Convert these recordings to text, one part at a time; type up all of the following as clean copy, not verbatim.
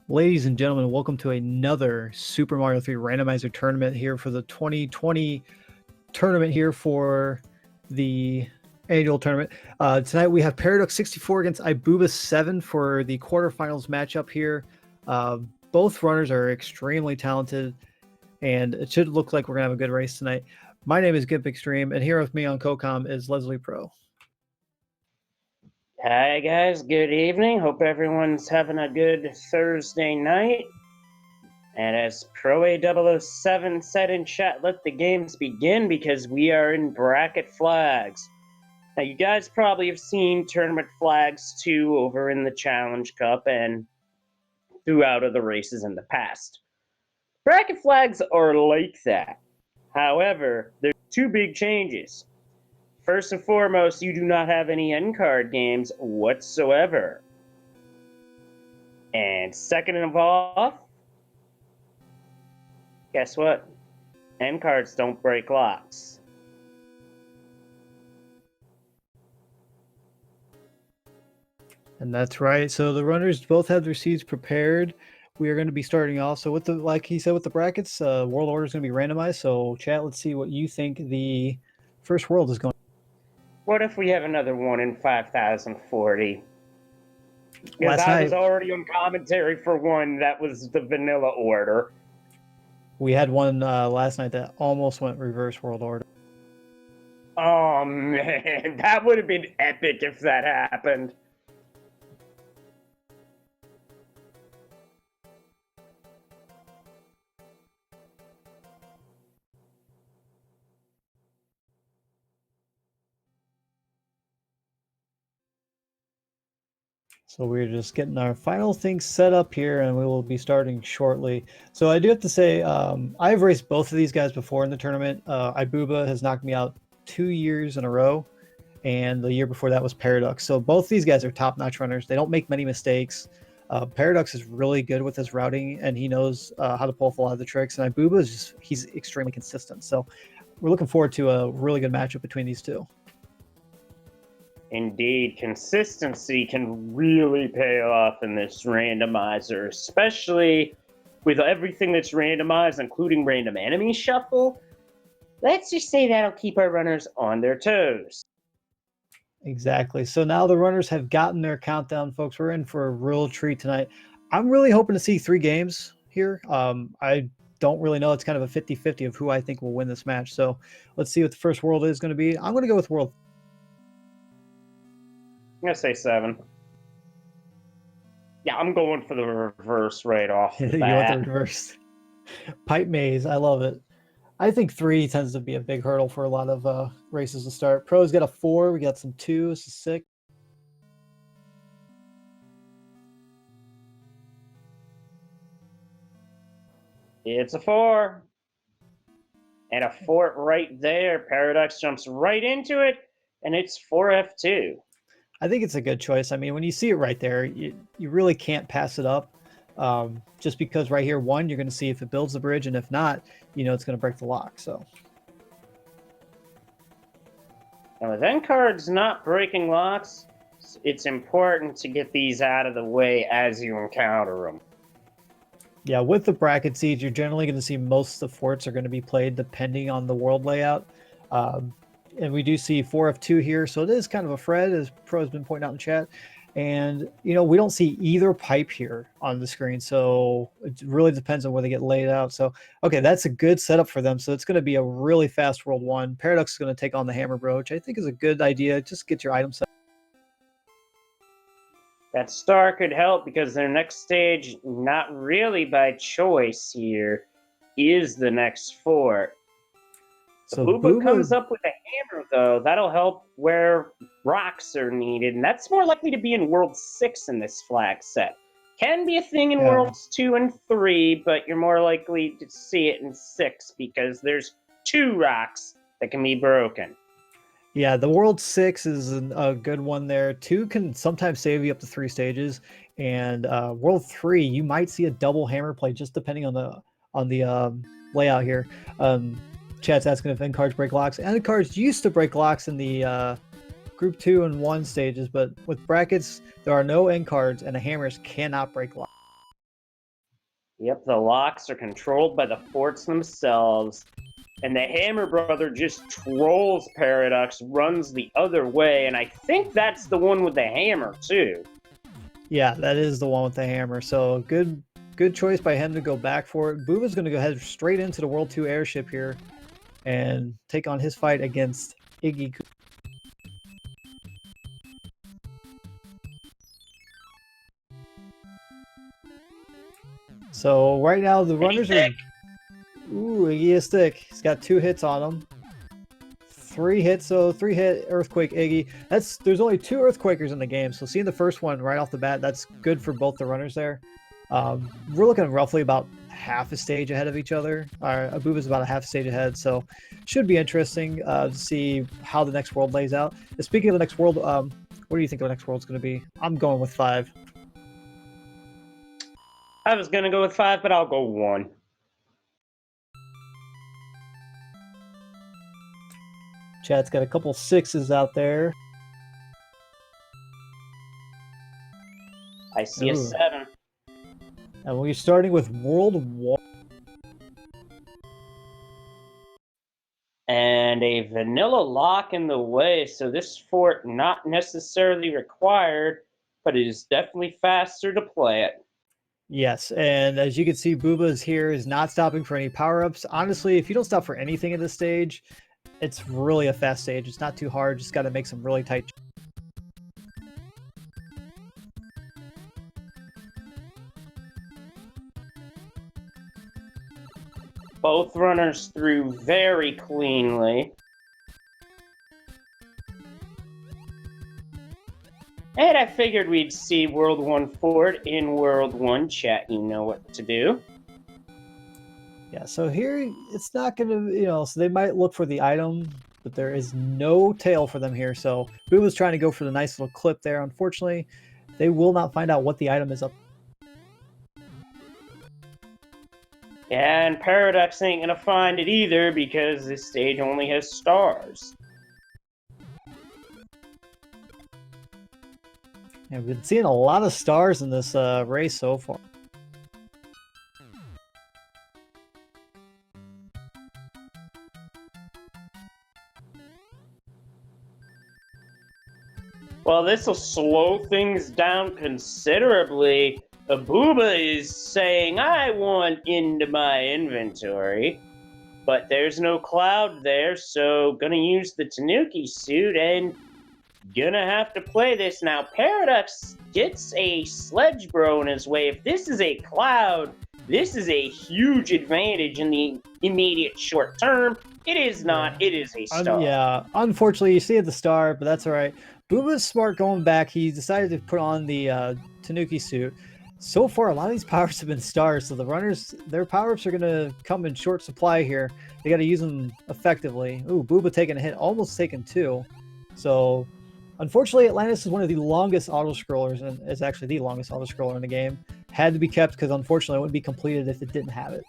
Ladies and gentlemen, welcome to another Super Mario 3 Randomizer Tournament here for the 2020 tournament here for the annual tournament. Tonight we have paraducks64 against ibuba7 for the quarterfinals matchup here. Both runners are extremely talented, and it should look like we're going to have a good race tonight. My name is Gimp Extreme, and here with me on CoCom is Leslie Pro. Hi guys, good evening. Hope everyone's having a good Thursday night. And as Pro A007 said in chat, let the games begin because we are in bracket flags. Now you guys probably have seen tournament flags too over in the Challenge Cup and throughout of the races in the past. Bracket flags are like that. However, there's two big changes. First and foremost, you do not have any end card games whatsoever. And second of all, guess what? End cards don't break locks. And that's right. So the runners both have their seeds prepared. We are going to be starting off. So with the, like he said, with the brackets, world order is going to be randomized. So chat, let's see what you think the first world is going. What if we have another 1 in 5,040? Because I was already on commentary for one that was the vanilla order. We had one last night that almost went reverse world order. Oh man, that would have been epic if that happened. So we're just getting our final things set up here, and we will be starting shortly. So I do have to say, I've raced both of these guys before in the tournament. Ibuba has knocked me out 2 years in a row, and the year before that was Paraducks. So both these guys are top-notch runners. They don't make many mistakes. Paraducks is really good with his routing, and he knows how to pull off a lot of the tricks. And Ibuba is he's extremely consistent. So we're looking forward to a really good matchup between these two. Indeed, consistency can really pay off in this randomizer, especially with everything that's randomized, including random enemy shuffle. Let's just say that'll keep our runners on their toes. Exactly. So now the runners have gotten their countdown, folks. We're in for a real treat tonight. I'm really hoping to see 3 games here. I don't really know. It's kind of a 50-50 of who I think will win this match. So let's see what the first world is going to be. I'm going to go with world. I'm going to say 7. Yeah, I'm going for the reverse right off the bat. You want the reverse. Pipe maze. I love it. I think 3 tends to be a big hurdle for a lot of races to start. Pro's got a 4. We got some 2. This is 6. It's a 4. And a fort right there. Paradox jumps right into it, and it's 4F2. I think it's a good choice. I mean, when you see it right there, you really can't pass it up. Just because right here, 1, you're going to see if it builds the bridge, and if not, you know it's going to break the lock. So, and with end cards not breaking locks, it's important to get these out of the way as you encounter them. Yeah, with the bracket seeds, you're generally going to see most of the forts are going to be played depending on the world layout. And we do see 4F2 here, so it is kind of a Fred, as Pro has been pointing out in chat. And, you know, we don't see either pipe here on the screen, so it really depends on where they get laid out. So, okay, that's a good setup for them. So it's going to be a really fast World 1. Paradox is going to take on the Hammer Bro, which I think is a good idea. Just get your item set. That star could help because their next stage, not really by choice here, is the next fort. So Booba comes up with a hammer, though. That'll help where rocks are needed, and that's more likely to be in World 6 in this flag set. Can be a thing in Worlds 2 and 3, but you're more likely to see it in 6 because there's 2 rocks that can be broken. Yeah, the World 6 is a good one there. 2 can sometimes save you up to 3 stages, and World 3, you might see a double hammer play just depending on the layout here. Chat's asking if end cards break locks. End cards used to break locks in the group 2 and 1 stages, but with brackets, there are no end cards, and the hammers cannot break locks. Yep, the locks are controlled by the forts themselves. And the Hammer Brother just trolls Paradox, runs the other way, and I think that's the one with the hammer, too. Yeah, that is the one with the hammer. So good choice by him to go back for it. Booba's going to go head straight into the World 2 airship here and take on his fight against Iggy. So right now the runners are... Ooh, Iggy is thick. He's got 2 hits on him. 3 hits, so 3 hit Earthquake Iggy. There's only 2 Earthquakers in the game, so seeing the first one right off the bat, that's good for both the runners there. We're looking roughly about half a stage ahead of each other. Ibuba's about a half a stage ahead, so should be interesting to see how the next world lays out. Speaking of the next world, what do you think the next world's going to be? I'm going with 5. I was going to go with 5, but I'll go 1. Chat's got a couple 6s out there. I see a 7. And we're starting with World 1. And a vanilla lock in the way, so this fort not necessarily required, but it is definitely faster to play it. Yes, and as you can see, Booba is not stopping for any power-ups. Honestly, if you don't stop for anything at this stage, it's really a fast stage. It's not too hard, just got to make some really tight... Both runners through very cleanly. And I figured we'd see World 1 fort in World 1 chat. You know what to do. Yeah, so here it's not going to, so they might look for the item, but there is no tail for them here. So Booba's trying to go for the nice little clip there. Unfortunately, they will not find out what the item is up. Yeah, and Paradox ain't gonna find it either because this stage only has stars. Yeah, we've been seeing a lot of stars in this race so far. Well, this will slow things down considerably. Ibuba is saying, I want into my inventory, but there's no cloud there, so gonna use the Tanuki suit and gonna have to play this. Now, Paradox gets a Sledge Bro in his way. If this is a cloud, this is a huge advantage in the immediate short term. It is not, it is a star. Yeah, unfortunately, you see the star, but that's all right. Booba's smart going back. He decided to put on the Tanuki suit. So far, a lot of these powers have been stars, so the runners, their power-ups are going to come in short supply here. They got to use them effectively. Ooh, Booba taking a hit, almost taking 2. So, unfortunately, Atlantis is one of the longest auto-scrollers, and is actually the longest auto-scroller in the game. Had to be kept because, unfortunately, it wouldn't be completed if it didn't have it.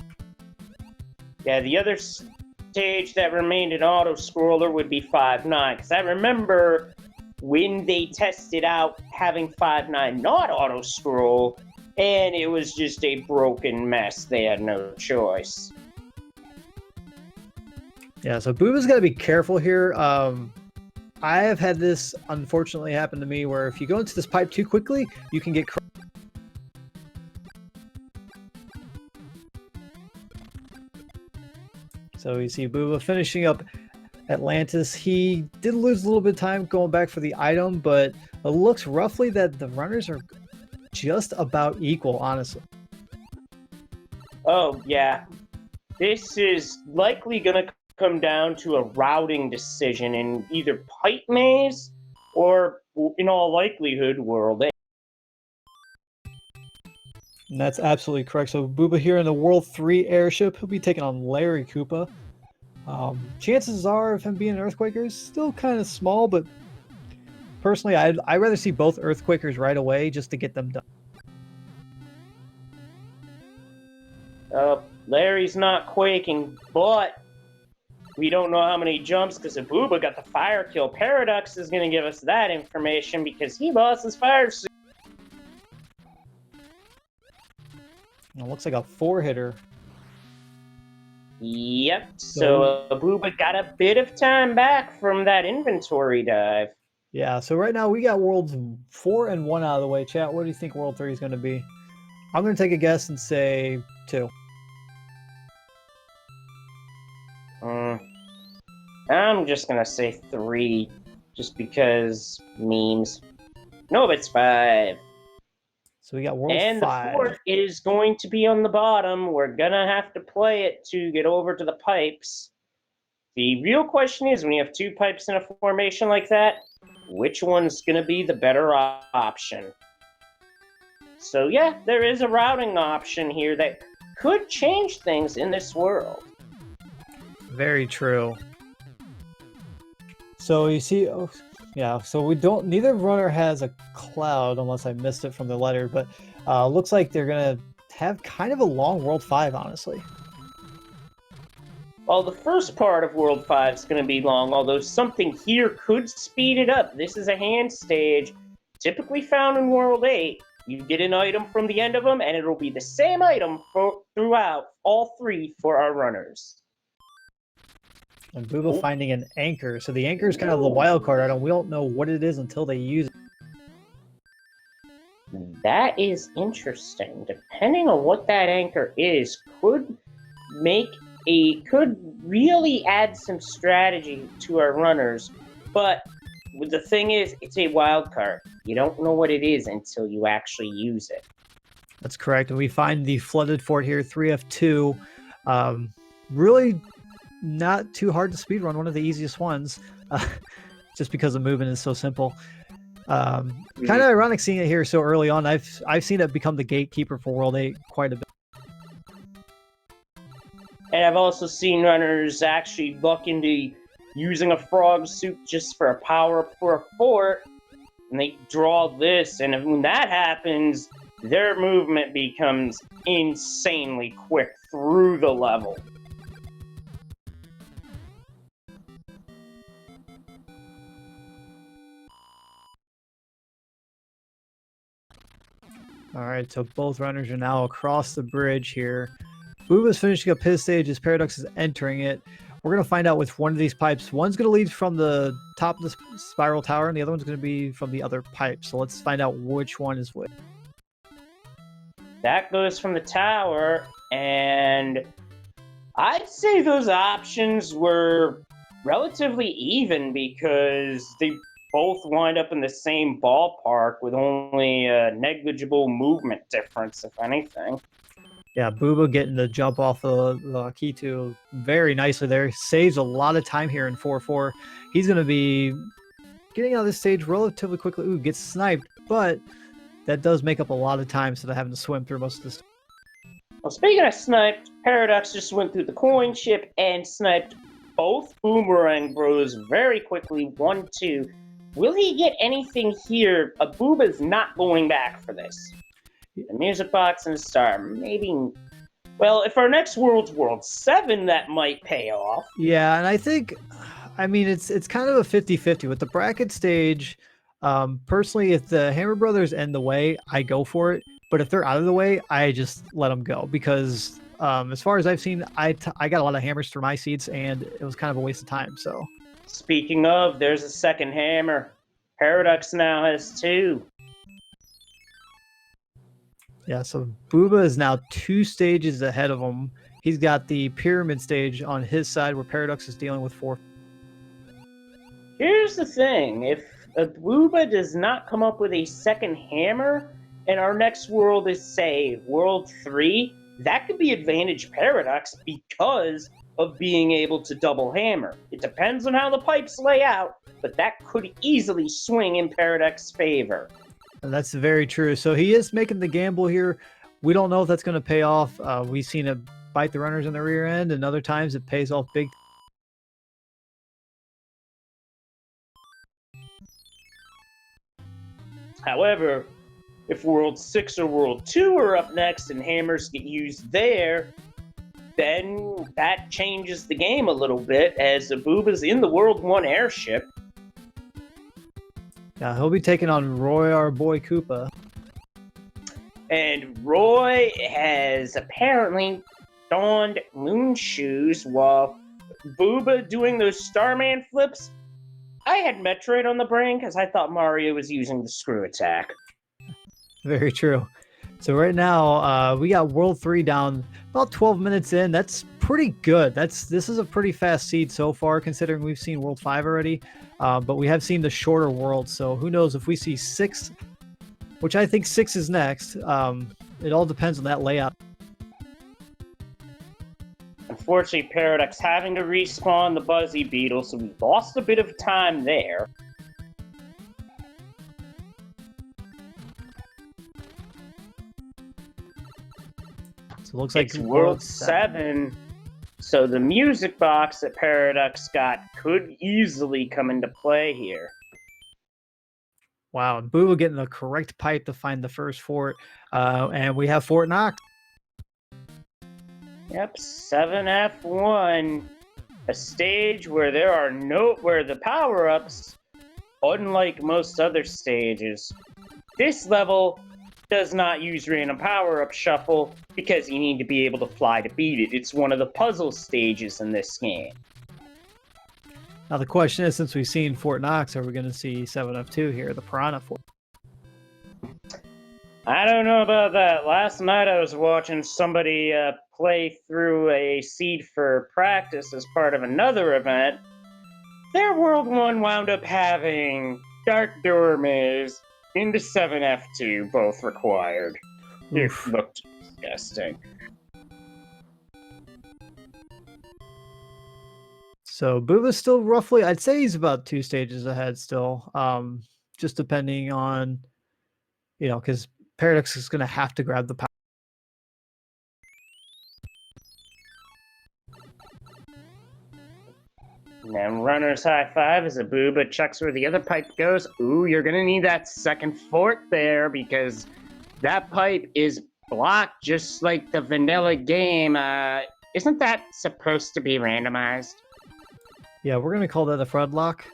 Yeah, the other stage that remained an auto-scroller would be 5-9, because I remember when they tested out having 5-9 not auto-scroll, and it was just a broken mess. They had no choice. Yeah, so Booba's got to be careful here. I have had this, unfortunately, happen to me, where if you go into this pipe too quickly, you can get... So you see Booba finishing up Atlantis. He did lose a little bit of time going back for the item, but it looks roughly that the runners are just about equal, honestly. Oh, yeah. This is likely going to come down to a routing decision in either Pipe Maze or, in all likelihood, World A. And that's absolutely correct. So Booba here in the World 3 airship, he'll be taking on Larry Koopa. Chances are of him being an Earthquaker is still kind of small, but personally, I'd rather see both Earthquakers right away just to get them done. Larry's not quaking, but we don't know how many jumps because Ibuba got the fire kill. Paradox is going to give us that information because he lost his fire suit. It looks like a 4-hitter. Yep, so ibuba got a bit of time back from that inventory dive. Yeah, so right now we got worlds 4 and 1 out of the way. Chat, what do you think world 3 is going to be? I'm going to take a guess and say 2. I'm just going to say 3, just because memes. No, it's 5. So we got world 5. And the fort is going to be on the bottom. We're going to have to play it to get over to the pipes. The real question is, when you have 2 pipes in a formation like that, which one's going to be the better option? So yeah, there is a routing option here that could change things in this world. Very true. So you see, yeah, so we don't, neither runner has a cloud unless I missed it from the letter, but looks like they're going to have kind of a long World 5, honestly. Well, the first part of World 5 is going to be long, although something here could speed it up. This is a hand stage, typically found in World 8. You get an item from the end of them, and it'll be the same item throughout all 3 for our runners. And Booba finding an anchor. So the anchor is kind of the wild card item. We don't know what it is until they use it. That is interesting. Depending on what that anchor is, could really add some strategy to our runners. But the thing is, it's a wild card. You don't know what it is until you actually use it. That's correct. And we find the flooded fort here, 3F2. Really not too hard to speedrun, one of the easiest ones, just because the movement is so simple. Kind of ironic seeing it here so early on. I've seen it become the gatekeeper for World 8 quite a bit. And I've also seen runners actually look into using a frog suit just for a power-up for a fort, and they draw this, and when that happens, their movement becomes insanely quick through the level. Alright, so both runners are now across the bridge here. Booba's finishing up his stage as Paradox is entering it. We're going to find out which one of these pipes. One's going to lead from the top of the spiral tower, and the other one's going to be from the other pipe. So let's find out which one is which. That goes from the tower, and I'd say those options were relatively even because they both wind up in the same ballpark with only a negligible movement difference, if anything. Yeah, Booba getting the jump off the Kitu very nicely there. Saves a lot of time here in 4-4. He's going to be getting out of this stage relatively quickly. Ooh, gets sniped, but that does make up a lot of time instead of having to swim through most of this. Well, speaking of sniped, Paradox just went through the coin chip and sniped both Boomerang Bros very quickly. 1-2. Will he get anything here? Booba's not going back for this. The music box and a star. Maybe. Well, if our next world's World 7, that might pay off. Yeah, and I think, I mean, it's kind of a 50-50 with the bracket stage. Personally, if the Hammer Brothers end the way, I go for it. But if they're out of the way, I just let them go because as far as I've seen, I got a lot of hammers through my seats, and it was kind of a waste of time. So, speaking of, there's a second hammer. Paradox now has 2. Yeah, so Booba is now 2 stages ahead of him. He's got the pyramid stage on his side where Paradox is dealing with 4. Here's the thing. If Booba does not come up with a second hammer, and our next world is, say, World 3, that could be advantage Paradox because of being able to double hammer. It depends on how the pipes lay out, but that could easily swing in Paradox's favor. And that's very true. So he is making the gamble here. We don't know if that's going to pay off. We've seen it bite the runners in the rear end, and other times it pays off big. However, if World 6 or World 2 are up next and hammers get used there, then that changes the game a little bit as Abuba's in the World 1 airship. Yeah, he'll be taking on Roy, our boy Koopa. And Roy has apparently donned moon shoes while Booba doing those Starman flips. I had Metroid on the brain because I thought Mario was using the screw attack. Very true. So right now, we got World 3 down about 12 minutes in. That's pretty good. This is a pretty fast seed so far, considering we've seen World 5 already. But we have seen the shorter world, so who knows if we see 6, which I think 6 is next. It all depends on that layout. Unfortunately, Paraducks having to respawn the Buzzy Beetle, so we lost a bit of time there. So it looks like it's World 7, so the music box that Paraducks got could easily come into play here. Wow, and Boo getting the correct pipe to find the first fort, and we have Fort Knox. Yep, 7F1, a stage where where the power-ups, unlike most other stages, this level does not use random power-up shuffle because you need to be able to fly to beat it. It's one of the puzzle stages in this game. Now the question is, since we've seen Fort Knox, are we going to see 7F2 here, the Piranha Fort? I don't know about that. Last night I was watching somebody play through a seed for practice as part of another event. Their World 1 wound up having Dark Door Maze into 7F2, both required. Oof. It looked disgusting. So Booba's still roughly, I'd say he's about 2 stages ahead still, just depending on, because Paradox is going to have to grab the power. And runner's high five as a Booba checks where the other pipe goes. Ooh, you're gonna need that second fort there because that pipe is blocked just like the vanilla game. Isn't that supposed to be randomized? Yeah, we're going to call that a Fred lock.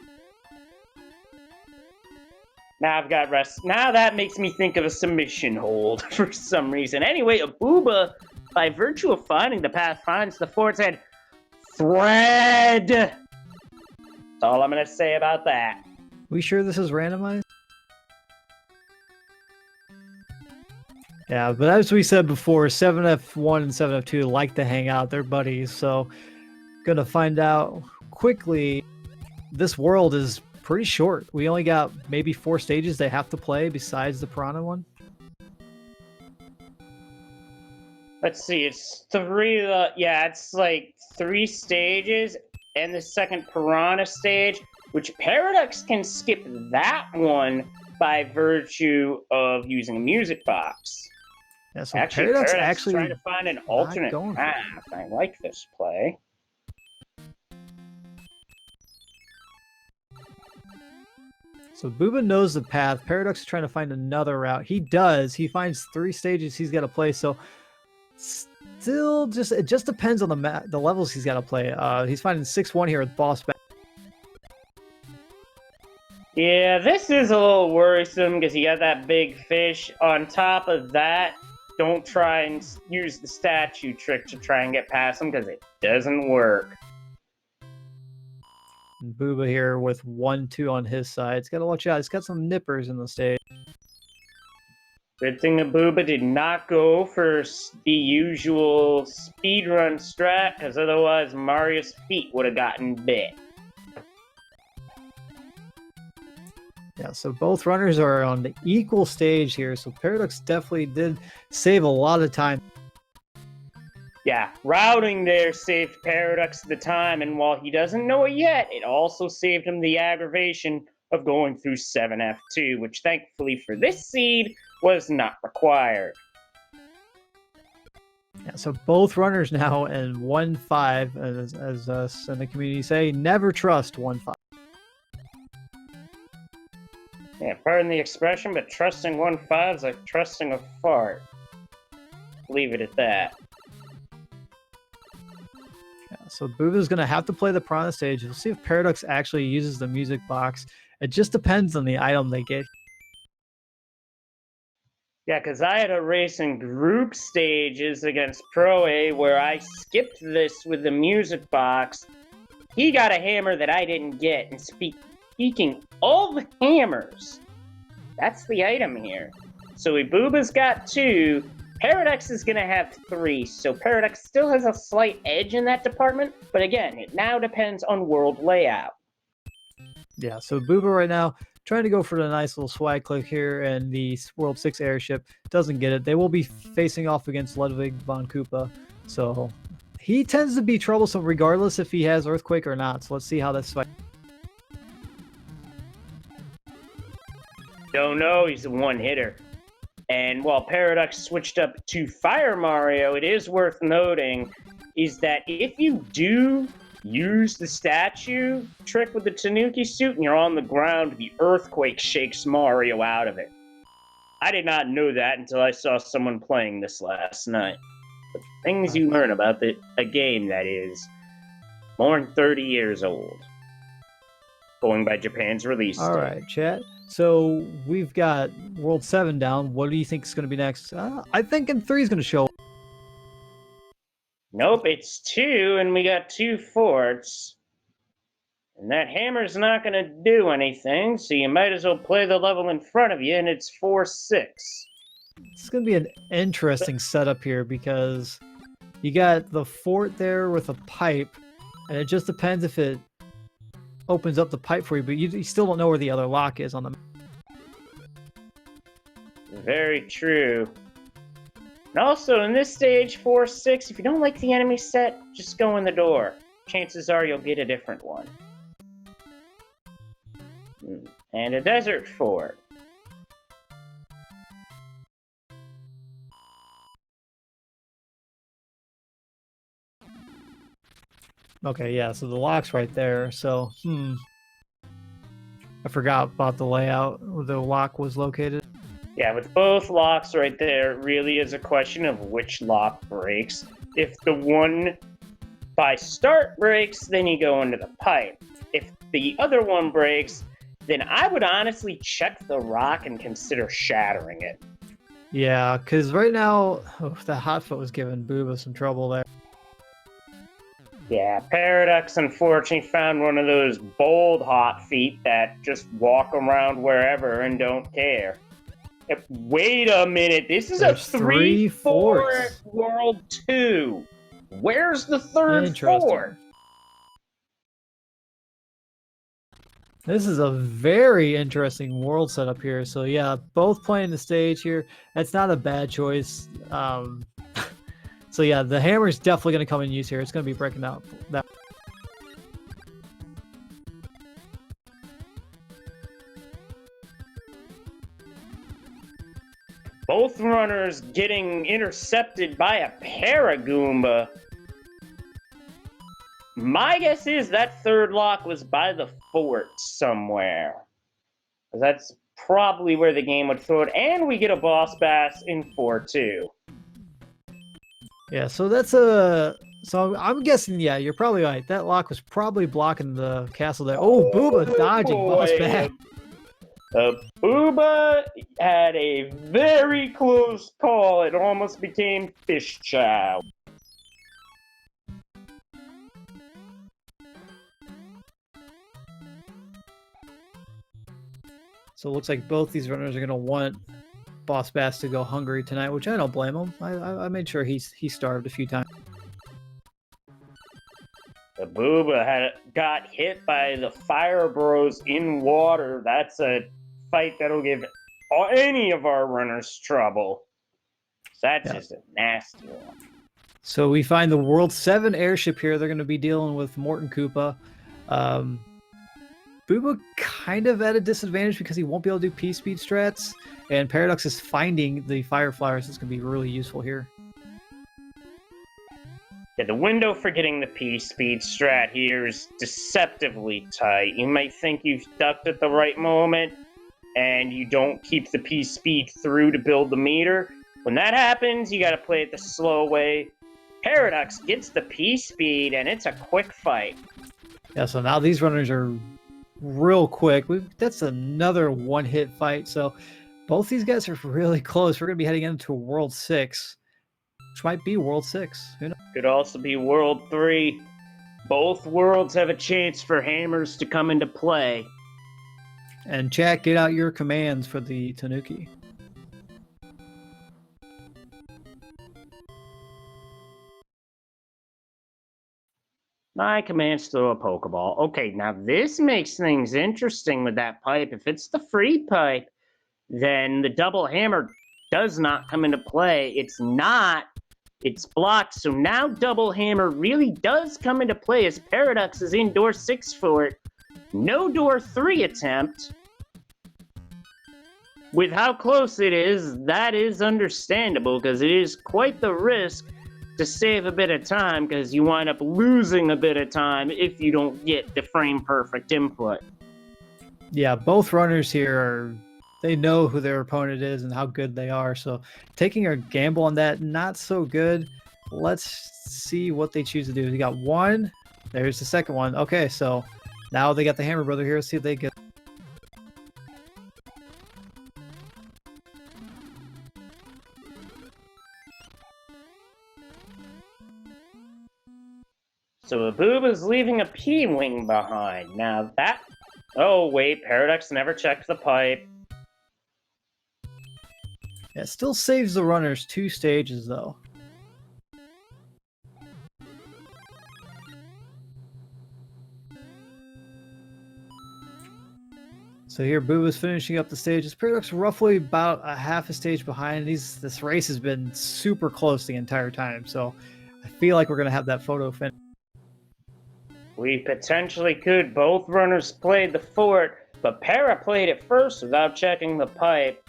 Now I've got rest. Now that makes me think of a submission hold for some reason. Anyway, a Booba, by virtue of finding the path, finds the fort's head. Thread! That's all I'm gonna say about that. We sure this is randomized? Yeah, but as we said before, 7F1 and 7F2 like to hang out. They're buddies, so gonna find out quickly. This world is pretty short. We only got maybe 4 stages they have to play besides the Piranha one. Let's see, it's 3, yeah, it's like 3 stages, and the second Piranha stage, which Paradox can skip that one by virtue of using a music box. Yeah, so Paradox actually trying to find an alternate path. I like this play. So Booba knows the path. Paradox is trying to find another route. He does. He finds 3 stages he's got to play. So still, it just depends on the levels he's got to play. He's finding 6-1 here with boss battle. Yeah, this is a little worrisome because you got that big fish. On top of that, don't try and use the statue trick to try and get past him because it doesn't work. And Booba here with 1-2 on his side. He's got to watch out. He's got some nippers in the stage. Good thing the Booba did not go for the usual speedrun strat, because otherwise Mario's feet would have gotten bit. Yeah, so both runners are on the equal stage here, so Paradox definitely did save a lot of time. Yeah, routing there saved Paradox the time, and while he doesn't know it yet, it also saved him the aggravation of going through 7F2, which thankfully for this seed was not required. Yeah, so both runners now in 1-5, as us in the community say, never trust 1-5. Yeah, pardon the expression, but trusting 1-5 is like trusting a fart. Leave it at that. Yeah, so Booba's going to have to play the Piranha stage. We'll see if Paradox actually uses the music box. It just depends on the item they get. Yeah, because I had a race in group stages against Pro A where I skipped this with the music box. He got a hammer that I didn't get. And speaking of hammers, that's the item here. So ibuba's got 2. Paraducks is going to have 3. So Paraducks still has a slight edge in that department. But again, it now depends on world layout. Yeah, so Booba right now trying to go for the nice little swag click here, and the World 6 airship doesn't get it. They will be facing off against Ludwig von Koopa, so he tends to be troublesome regardless if he has Earthquake or not. So let's see how this fight. Don't know, he's a one-hitter. And while Paradox switched up to Fire Mario, it is worth noting is that if you do use the statue trick with the Tanuki suit and you're on the ground, the earthquake shakes Mario out of it. I did not know that until I saw someone playing this last night. The things you learn about a game that is more than 30 years old. Going by Japan's release date. All right, chat. So we've got World 7 down. What do you think is going to be next? I think in 3 is going to show. Nope, it's 2, and we got 2 forts. And that hammer's not going to do anything, so you might as well play the level in front of you, and it's 4-6. It's going to be an interesting setup here because you got the fort there with a pipe, and it just depends if it opens up the pipe for you, but you still don't know where the other lock is on the map. Very true. And also, in this stage, 4-6, if you don't like the enemy set, just go in the door. Chances are you'll get a different one. And a desert fort. Okay, yeah, so the lock's right there, so, I forgot about the layout where the lock was located. Yeah, with both locks right there, it really is a question of which lock breaks. If the one by start breaks, then you go into the pipe. If the other one breaks, then I would honestly check the rock and consider shattering it. Yeah, because right now, that hot foot was giving Booba some trouble there. Yeah, Paradox unfortunately found one of those bold hot feet that just walk around wherever and don't care. Wait a minute, this is There's a 3-4 forts. World 2. Where's the third fort? This is a very interesting world setup here. So yeah, both playing the stage here. That's not a bad choice. So yeah, the hammer is definitely going to come in use here. It's going to be breaking out that. Both runners getting intercepted by a Paragoomba. My guess is that third lock was by the fort somewhere. That's probably where the game would throw it. And we get a boss bass in 4-2. Yeah, so that's a... So I'm guessing, yeah, you're probably right. That lock was probably blocking the castle there. Oh, Booba dodging boss bass. Booba had a very close call. It almost became fish chow. So it looks like both these runners are going to want Boss Bass to go hungry tonight, which I don't blame him. I made sure he starved a few times. The Booba got hit by the Fire Bros in water. That's a fight that'll give any of our runners trouble. That's just a nasty one. So we find the World 7 airship here. They're going to be dealing with Morton Koopa. Booba kind of at a disadvantage because he won't be able to do P-speed strats. And Paradox is finding the Fire Flyers. It's going to be really useful here. Yeah, the window for getting the P-speed strat here is deceptively tight. You might think you've ducked at the right moment, and you don't keep the P-speed through to build the meter. When that happens, you got to play it the slow way. Paradox gets the P-speed, and it's a quick fight. Yeah, so now these runners are real quick. That's another one-hit fight. So both these guys are really close. We're going to be heading into World 6, which might be World 6. Who knows? Could also be World 3. Both worlds have a chance for hammers to come into play. And chat, get out your commands for the Tanuki. My commands throw a Pokeball. Okay, now this makes things interesting with that pipe. If it's the free pipe, then the double hammer does not come into play. It's not. It's blocked. So now double hammer really does come into play as Paradox is in door 6 for it. No door 3 attempt. With how close it is, that is understandable because it is quite the risk to save a bit of time because you wind up losing a bit of time if you don't get the frame perfect input. Yeah, both runners here they know who their opponent is and how good they are. So taking a gamble on that, not so good. Let's see what they choose to do. We got one. There's the second one. Okay, so now they got the Hammer Brother here. Let's see if they get. So Ibuba's leaving a P-Wing behind. Now that... Oh, wait, Paradox never checked the pipe. Yeah, it still saves the runners 2 stages, though. So here, Booba's finishing up the stage. This Paradox roughly about a half a stage behind. This race has been super close the entire time, so I feel like we're going to have that photo finish. We potentially could. Both runners played the fort, but Para played it first without checking the pipe.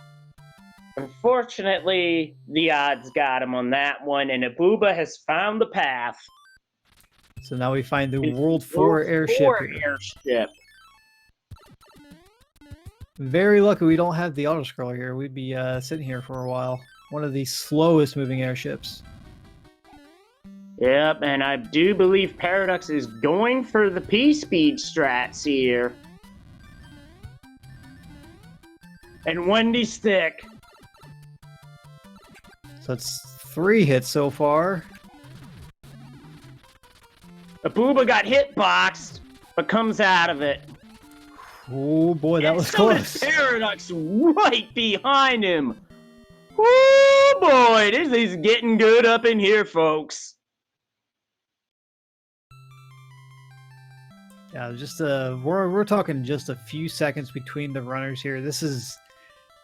Unfortunately, the odds got him on that one, and Ibuba has found the path. So now we find the World 4 airship here. Very lucky we don't have the auto-scroller here. We'd be sitting here for a while. One of the slowest moving airships. Yep, and I do believe Paradox is going for the P-Speed strats here. And Wendy Stick. So it's 3 hits so far. Ibuba got hitboxed, but comes out of it. Oh boy, that was so close. Does Paradox right behind him. Oh boy, this is getting good up in here, folks. Yeah, just we're talking just a few seconds between the runners here. This is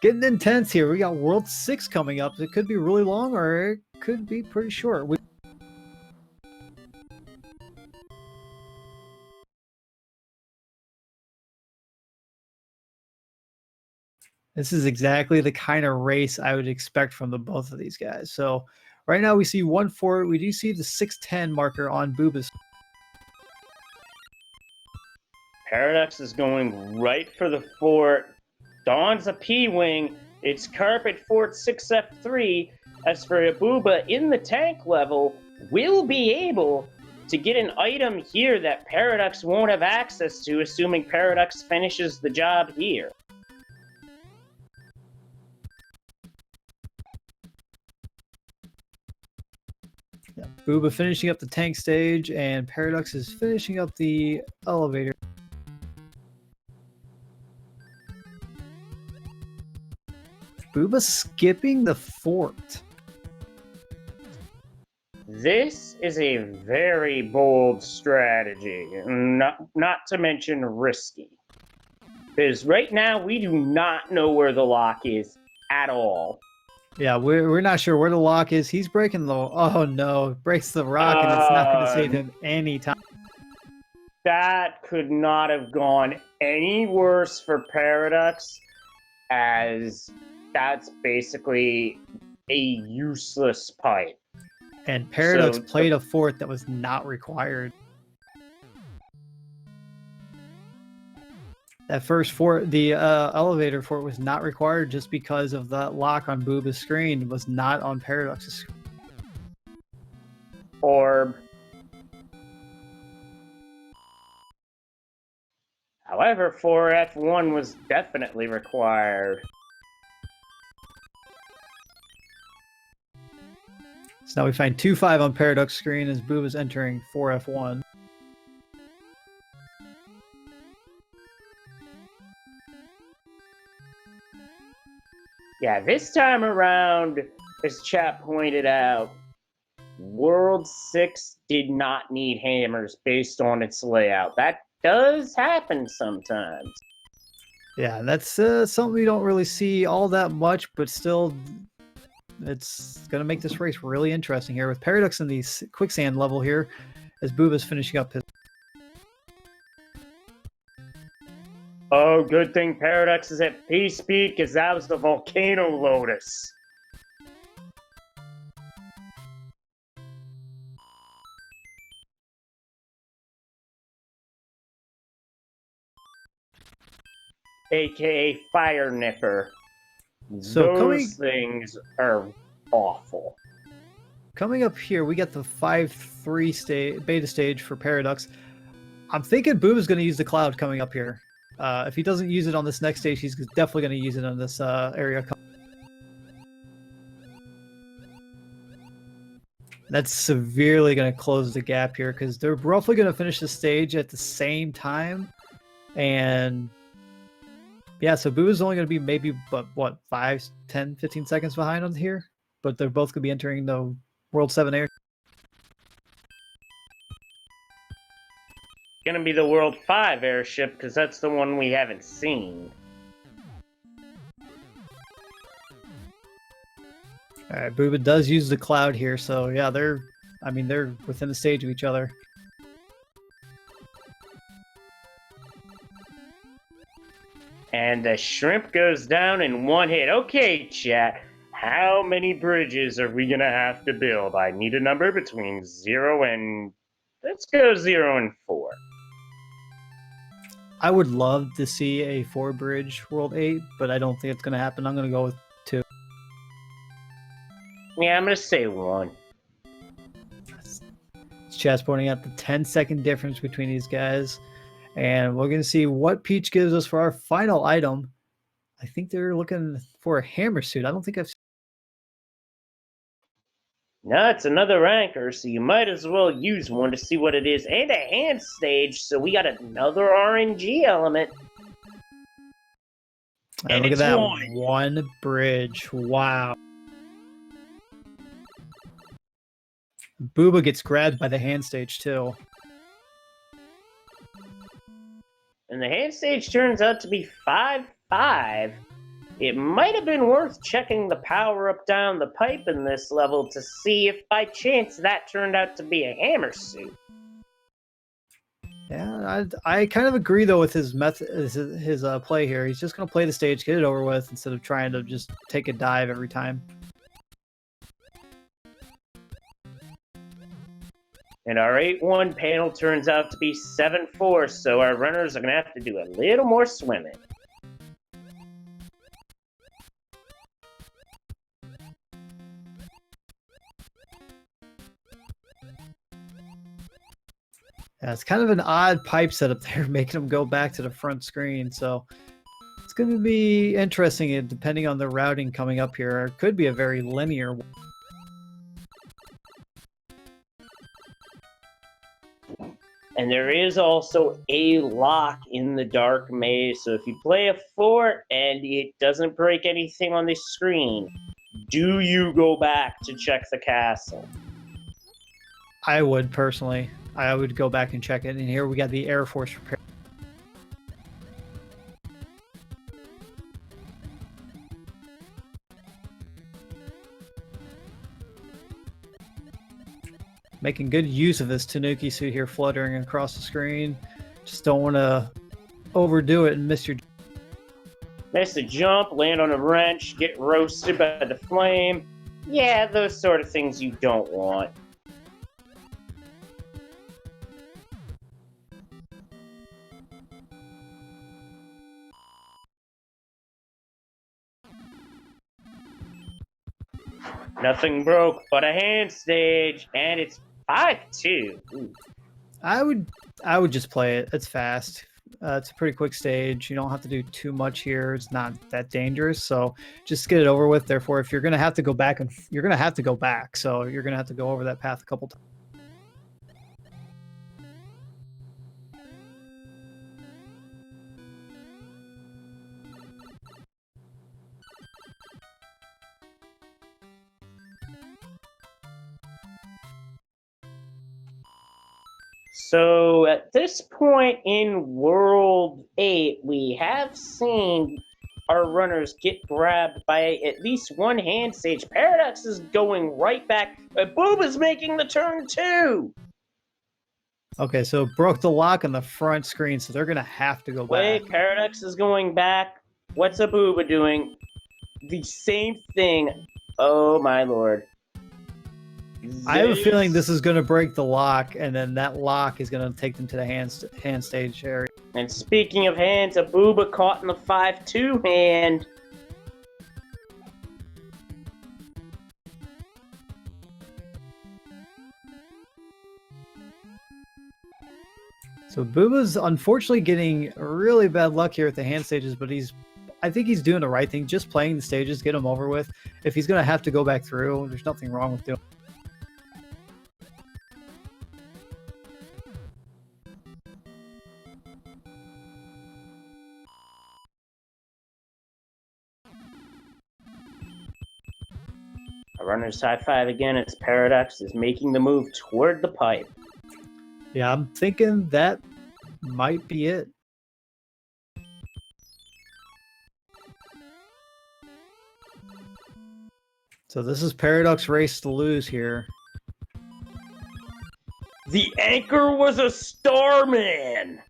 getting intense here. We got World 6 coming up. It could be really long or it could be pretty short. This is exactly the kind of race I would expect from the both of these guys. So right now we see 1-4. We do see the 610 marker on Booba's. Paradox is going right for the fort. Dawn's a P-Wing. It's Carpet Fort 6F3. As for Ibuba in the tank level, will be able to get an item here that Paradox won't have access to, assuming Paradox finishes the job here. Yeah, Booba finishing up the tank stage, and Paradox is finishing up the elevator. Booba skipping the fort. This is a very bold strategy, not to mention risky. Because right now, we do not know where the lock is at all. Yeah, we're not sure where the lock is. He's breaking the... Oh no, breaks the rock, and it's not going to save him any time. That could not have gone any worse for Paradox, as that's basically a useless pipe. And Paradox played a fort that was not required. That first fort, the elevator fort, was not required just because of that lock on Booba's screen. It was not on Paradox's screen. Orb. However, 4F1 was definitely required. So now we find 2-5 on Paraduck screen as Boob is entering 4F1. Yeah, this time around, as chat pointed out, World 6 did not need hammers based on its layout. That does happen sometimes. Yeah, that's something we don't really see all that much, but still, it's going to make this race really interesting here with Paradox in the quicksand level here as Boob is finishing up his... Oh, good thing Paradox is at P speed because that was the Volcano Lotus. AKA Fire Nipper. So those things are awful. Coming up here, we got the 5-3 beta stage for Paradox. I'm thinking Boob is going to use the cloud coming up here. If he doesn't use it on this next stage, he's definitely going to use it on this area. That's severely going to close the gap here because they're roughly going to finish the stage at the same time. And yeah, so Boo is only going to be maybe, what, 5, 10, 15 seconds behind on here? But they're both going to be entering the World 7 air. Gonna be the World 5 airship because that's the one we haven't seen. All right, Booba does use the cloud here, so yeah, they're within the stage of each other. And the shrimp goes down in one hit. Okay, chat. How many bridges are we gonna have to build? I need a number between 0 and... let's go 0 and 4. I would love to see a 4-bridge World 8, but I don't think it's going to happen. I'm going to go with 2. Yeah, I'm going to say 1. Chat's pointing out the 10-second difference between these guys. And we're going to see what Peach gives us for our final item. I think they're looking for a hammer suit. I don't think I've seen... No, it's another anchor, so you might as well use one to see what it is. And a hand stage, so we got another RNG element. And look at that one bridge. Wow. Booba gets grabbed by the hand stage, too. And the hand stage turns out to be 5-5. It might have been worth checking the power up down the pipe in this level to see if by chance that turned out to be a hammer suit. Yeah, I kind of agree though with his method, his play here. He's just going to play the stage, get it over with, instead of trying to just take a dive every time. And our 8-1 panel turns out to be 7-4, so our runners are going to have to do a little more swimming. Yeah, it's kind of an odd pipe setup there, making them go back to the front screen. So it's going to be interesting depending on the routing coming up here. It could be a very linear one. And there is also a lock in the dark maze, so if you play a 4 and it doesn't break anything on the screen, do you go back to check the castle? I would personally. I would go back and check it. And here we got the Air Force repair. Making good use of this Tanuki suit here fluttering across the screen. Just don't want to overdo it and miss your... Miss a jump, land on a wrench, get roasted by the flame. Yeah, those sort of things you don't want. Nothing broke but a hand stage, and it's 5-2. Ooh. I would just play it. It's fast. It's a pretty quick stage. You don't have to do too much here. It's not that dangerous. So just get it over with. Therefore, if you're going to have to go back, and you're going to have to go back. So you're going to have to go over that path a couple times. So at this point in World 8, we have seen our runners get grabbed by at least one hand stage. Paradox is going right back. Booba's making the turn too. Okay, so broke the lock on the front screen, so they're going to have to go Wait, back. Paradox is going back. What's a Booba doing? The same thing. Oh my lord. I have a feeling this is going to break the lock, and then that lock is going to take them to the hand stage area. And speaking of hands, a Booba caught in the 5-2 hand. So Booba's unfortunately getting really bad luck here at the hand stages, but I think he's doing the right thing. Just playing the stages, get them over with. If he's going to have to go back through, there's nothing wrong with doing. A runner's high five again as Paradox is making the move toward the pipe. Yeah, I'm thinking that might be it. So this is Paradox race to lose here. The anchor was a Starman!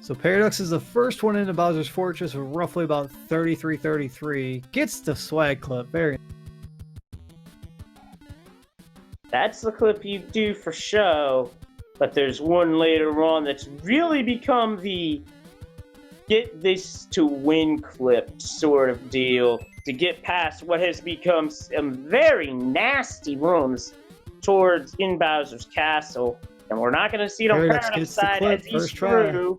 So Paradox is the first one into Bowser's Fortress with roughly about 33-33. Gets the swag clip. Very. That's the clip you do for show, but there's one later on that's really become the get this to win clip sort of deal to get past what has become some very nasty rooms towards in Bowser's Castle. And we're not going to see it on Paradox side as he's through.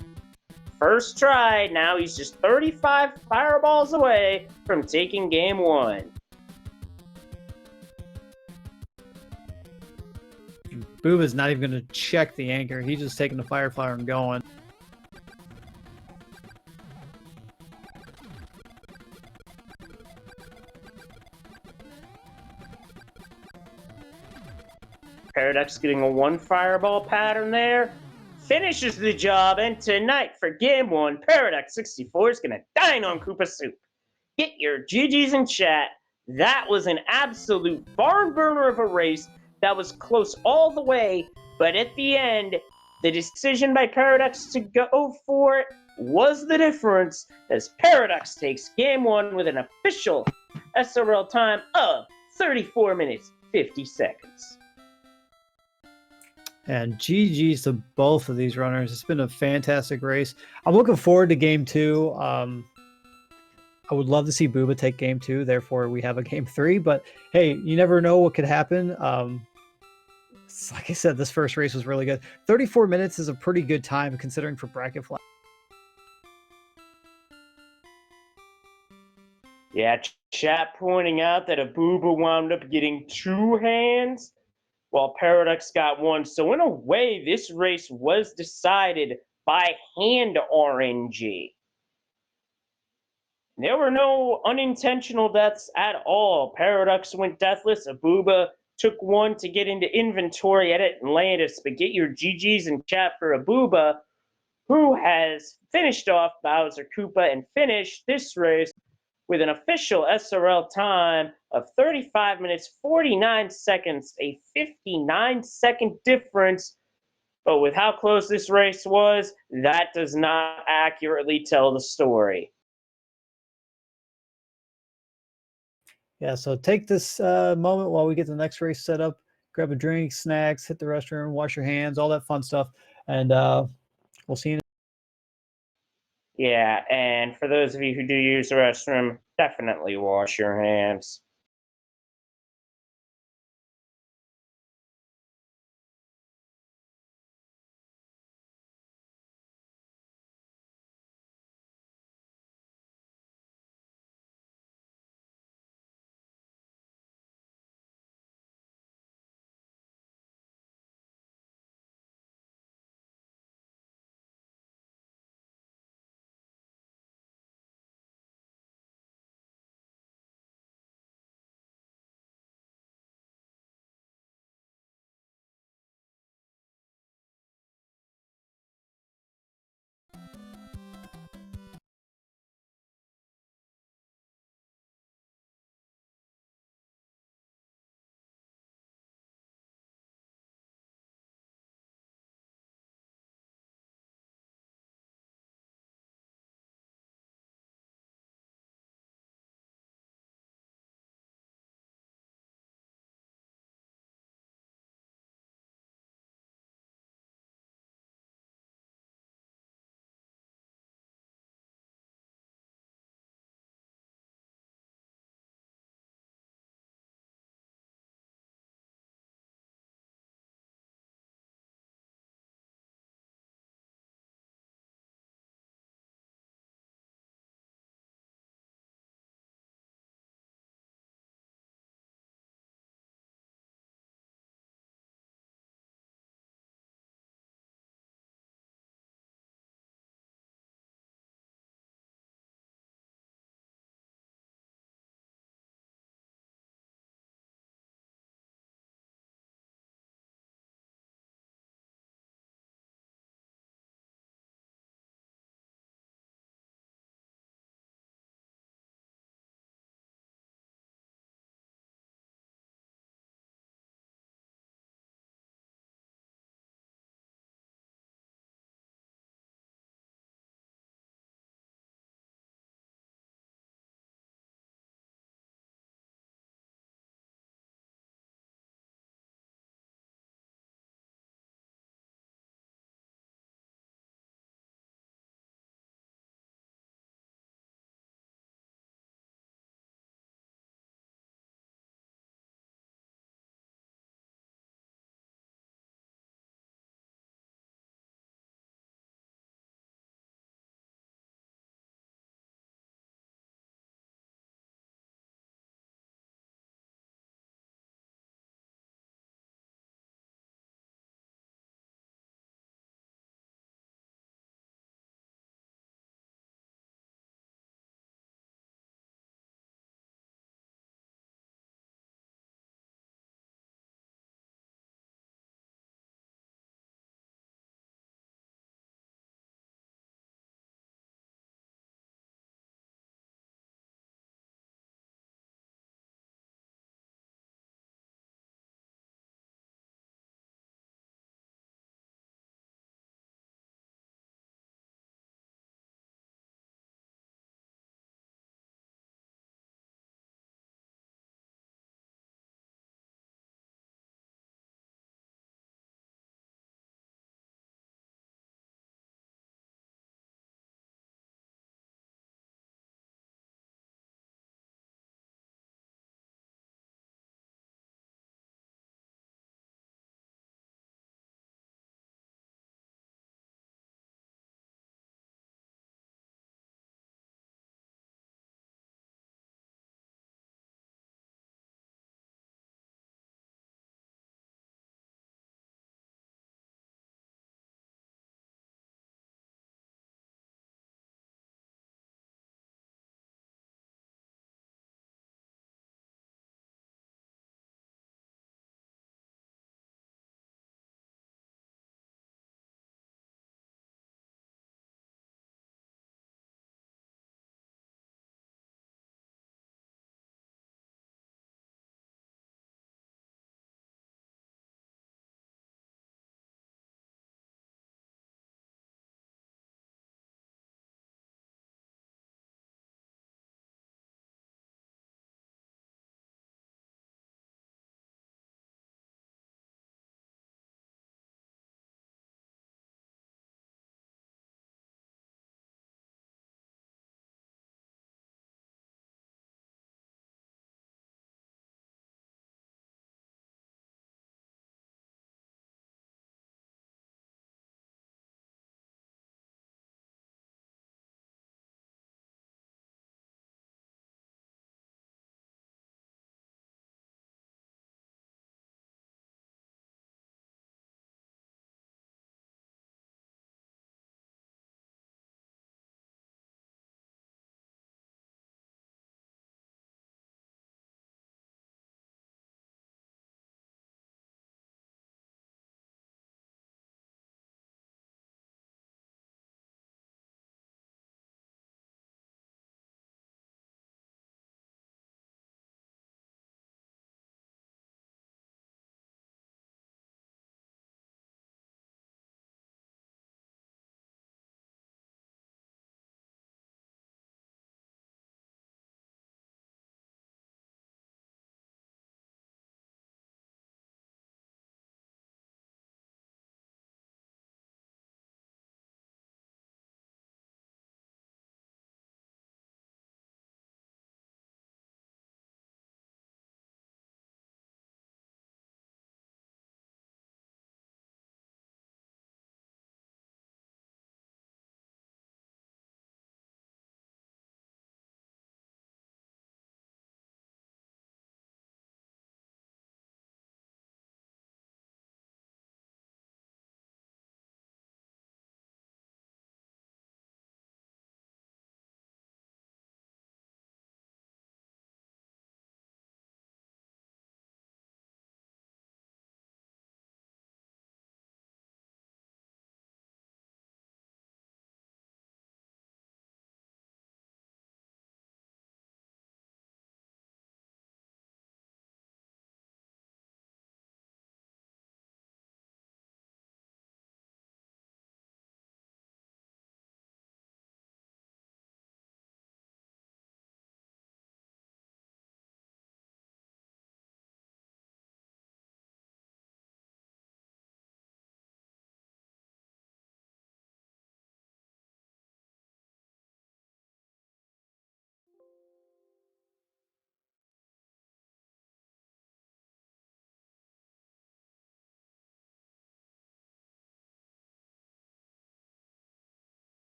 First try, now he's just 35 fireballs away from taking game 1. Booba's not even going to check the anchor. He's just taking the fire flower and going. Paradox getting a 1 fireball pattern there. Finishes the job, and tonight for game 1, paraducks64 is going to dine on Koopa Soup. Get your GGs in chat. That was an absolute barn burner of a race. That was close all the way, but at the end, the decision by Paradox to go for it was the difference, as Paradox takes game 1 with an official SRL time of 34 minutes, 50 seconds. And GG's to both of these runners. It's been a fantastic race. I'm looking forward to game 2. I would love to see Booba take game 2. Therefore, we have a game 3. But hey, you never know what could happen. Like I said, this first race was really good. 34 minutes is a pretty good time considering for bracket flag. Yeah, chat pointing out that a Booba wound up getting 2 hands while Paradox got 1. So in a way, this race was decided by hand RNG. There were no unintentional deaths at all. Paradox went deathless. Abuba took 1 to get into inventory at Atlantis. But get your GGs in chat for Abuba, who has finished off Bowser Koopa and finished this race with an official SRL time of 35 minutes, 49 seconds, a 59-second difference. But with how close this race was, that does not accurately tell the story. Yeah, so take this moment while we get the next race set up. Grab a drink, snacks, hit the restroom, wash your hands, all that fun stuff. And we'll see you. Yeah, and for those of you who do use the restroom, definitely wash your hands.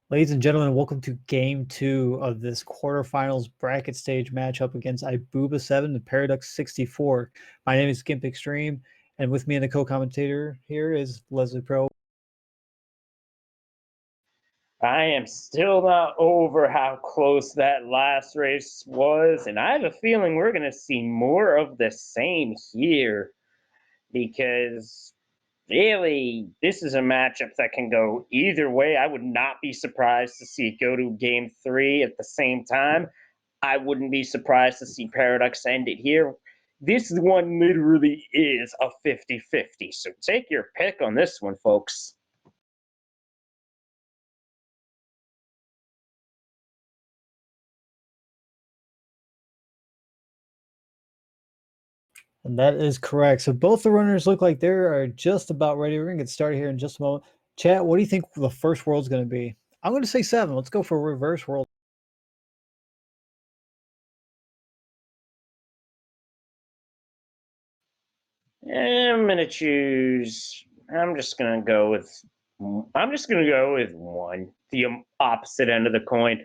Ladies and gentlemen, welcome to game 2 of this quarterfinals bracket stage matchup against ibuba7 and paraducks64. My name is Gimp Extreme, and with me in the co-commentator here is Leslie Pro. I am still not over how close that last race was, and I have a feeling we're going to see more of the same here because really, this is a matchup that can go either way. I would not be surprised to see it go to game 3 at the same time. I wouldn't be surprised to see Paradox end it here. This one literally is a 50-50, so take your pick on this one, folks. And that is correct. So both the runners look like they are just about ready. We're going to get started here in just a moment. Chat, what do you think the first world's going to be? I'm going to say 7. Let's go for reverse world. I'm gonna choose. I'm just gonna go with 1, the opposite end of the coin.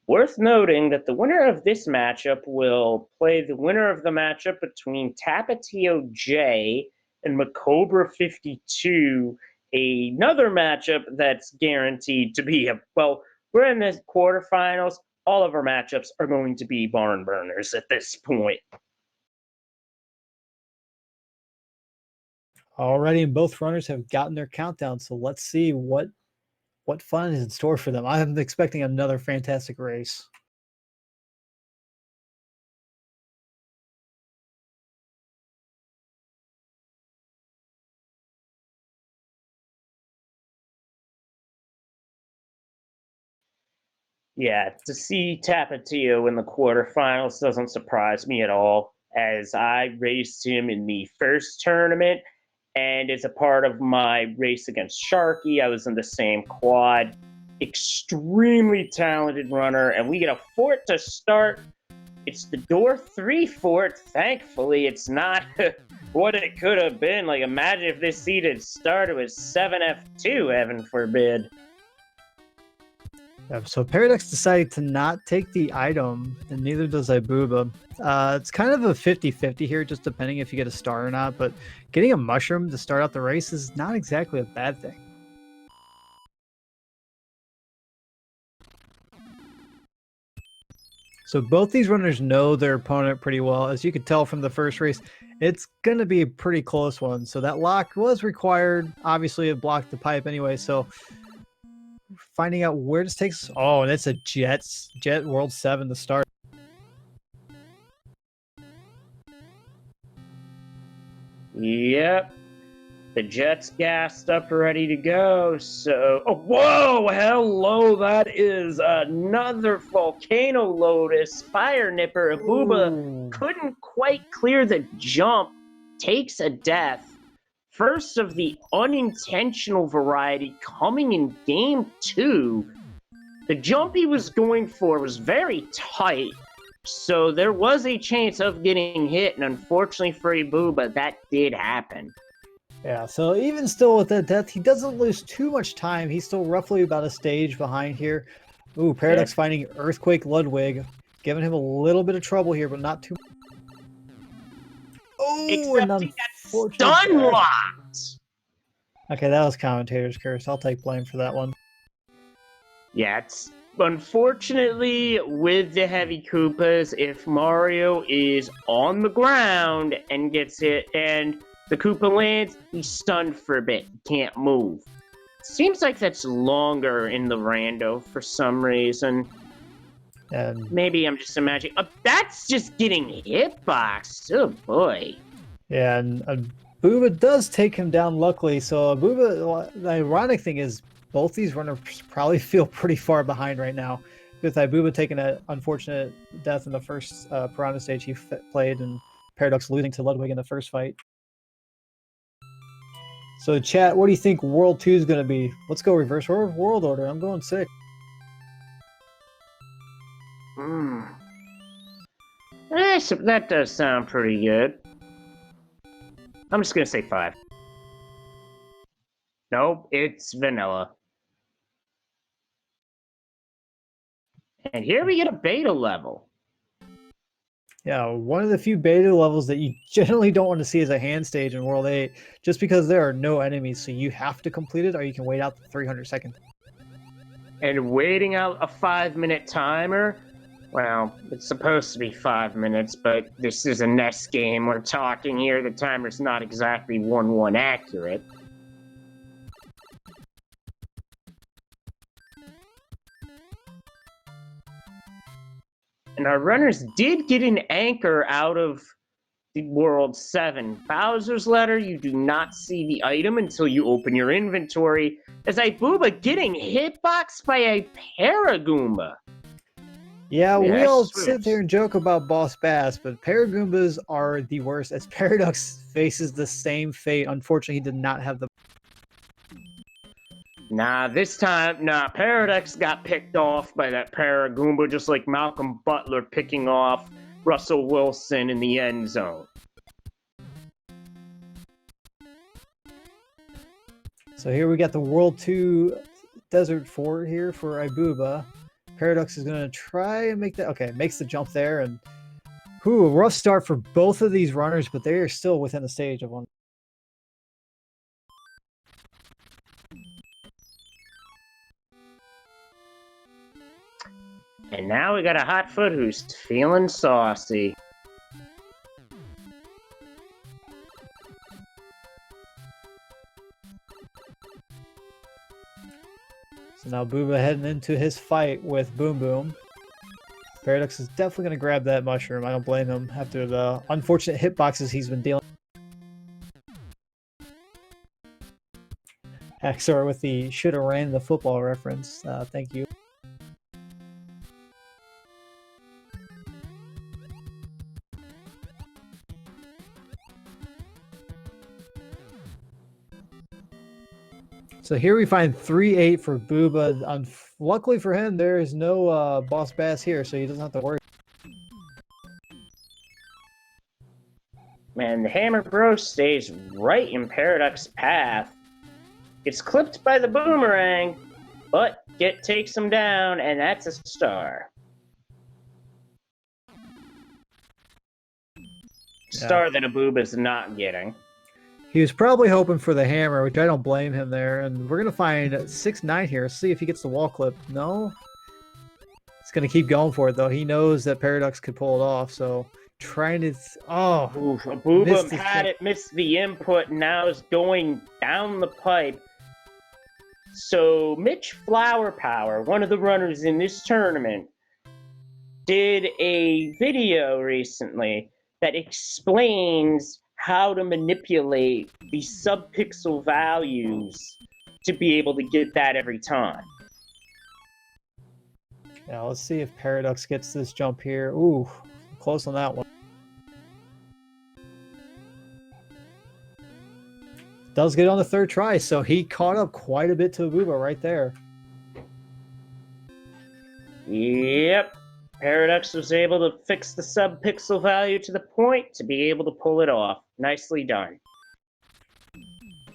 Worth noting that the winner of this matchup will play the winner of the matchup between Tapatio J and Macobra 52. Another matchup that's guaranteed to be well. We're in the quarterfinals. All of our matchups are going to be barn burners at this point. Already, and both runners have gotten their countdown. So let's see what fun is in store for them. I'm expecting another fantastic race. Yeah, to see Tapatio in the quarterfinals doesn't surprise me at all, as I raced him in the first tournament, and as a part of my race against Sharky, I was in the same quad. Extremely talented runner, and we get a fort to start. It's the door 3 fort. Thankfully, it's not what it could have been. Like, imagine if this seed had started with 7F2, heaven forbid. So Paradox decided to not take the item, and neither does ibuba. It's kind of a 50-50 here, just depending if you get a star or not, but getting a mushroom to start out the race is not exactly a bad thing. So both these runners know their opponent pretty well. As you could tell from the first race, it's going to be a pretty close one. So that lock was required. Obviously, it blocked the pipe anyway, so finding out where this takes. Oh, and it's a Jet World 7 to start. Yep. The Jet's gassed up, ready to go. So, oh, whoa, hello, that is another Volcano Lotus. Fire Nipper. ibuba couldn't quite clear the jump. Takes a death. First of the unintentional variety coming in game 2. The jump he was going for was very tight, so there was a chance of getting hit, and unfortunately for ibuba, that did happen. Yeah, so even still with that death, he doesn't lose too much time. He's still roughly about a stage behind here. Ooh, Paradox finding Earthquake Ludwig, giving him a little bit of trouble here, but not too much. Oh, except he got stun locked. Okay, that was commentator's curse. I'll take blame for that one. Yeah, it's unfortunately with the heavy Koopas, if Mario is on the ground and gets hit and the Koopa lands, he's stunned for a bit. He can't move. Seems like that's longer in the rando for some reason. And maybe I'm just imagining. That's just getting hitboxed. Oh boy. Yeah, and ibuba does take him down luckily. So ibuba, the ironic thing is both these runners probably feel pretty far behind right now. With ibuba taking an unfortunate death in the first Piranha stage he played, and Paradox losing to Ludwig in the first fight. So chat, what do you think World 2 is going to be? Let's go reverse world order. I'm going 6. That does sound pretty good. I'm just going to say 5. Nope, it's vanilla. And here we get a beta level. Yeah, one of the few beta levels that you generally don't want to see as a hand stage in World 8, just because there are no enemies, so you have to complete it or you can wait out the 300 seconds. And waiting out a 5-minute timer, well, it's supposed to be 5 minutes, but this is a NES game. We're talking here, the timer's not exactly 1-1 accurate. And our runners did get an anchor out of the World 7. Bowser's Ladder, you do not see the item until you open your inventory, as ibuba getting hitboxed by a Paragoomba. Yeah, we Yes, all yes. sit there and joke about Boss Bass, but Paragoombas are the worst, as Paradox faces the same fate. Unfortunately, he did not have the... Nah, this time, Paradox got picked off by that Paragoomba, just like Malcolm Butler picking off Russell Wilson in the end zone. So here we got the World 2 Desert Fort here for ibuba. Paradox is going to try and make that... Okay, makes the jump there, and... Ooh, a rough start for both of these runners, but they are still within the stage of one. And now we got a hot foot who's feeling saucy. So now Booba heading into his fight with Boom Boom. Paradox is definitely going to grab that mushroom. I don't blame him after the unfortunate hitboxes he's been dealing. Axor with the shoulda ran the football reference. Thank you. So here we find 3-8 for Booba. Luckily for him, there is no Boss Bass here, so he doesn't have to worry. Man, the Hammer Bro stays right in Paradox's path. It's clipped by the boomerang, but takes him down, and that's a star. Star that ibuba's not getting. He was probably hoping for the hammer, which I don't blame him there. And we're going to find 6-9 here. See if he gets the wall clip. No. He's going to keep going for it, though. He knows that Paradox could pull it off. So trying to... Oh. Oof, ibuba had it, missed the input, and now is going down the pipe. So Mitch Flower Power, one of the runners in this tournament, did a video recently that explains how to manipulate the sub-pixel values to be able to get that every time. Yeah, let's see if Paradox gets this jump here. Ooh, close on that one. Does get on the third try, so he caught up quite a bit to ibuba right there. Yep. Paradox was able to fix the sub-pixel value to the point to be able to pull it off. Nicely done.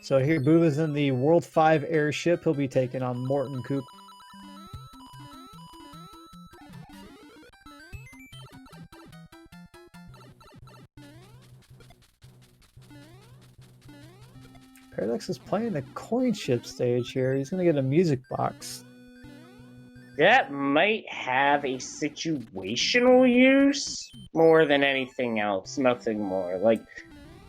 So here Booba's in the World 5 airship. He'll be taking on Morton Coop. Paradox is playing the coin ship stage here. He's going to get a music box. That might have a situational use more than anything else. Nothing more. Like,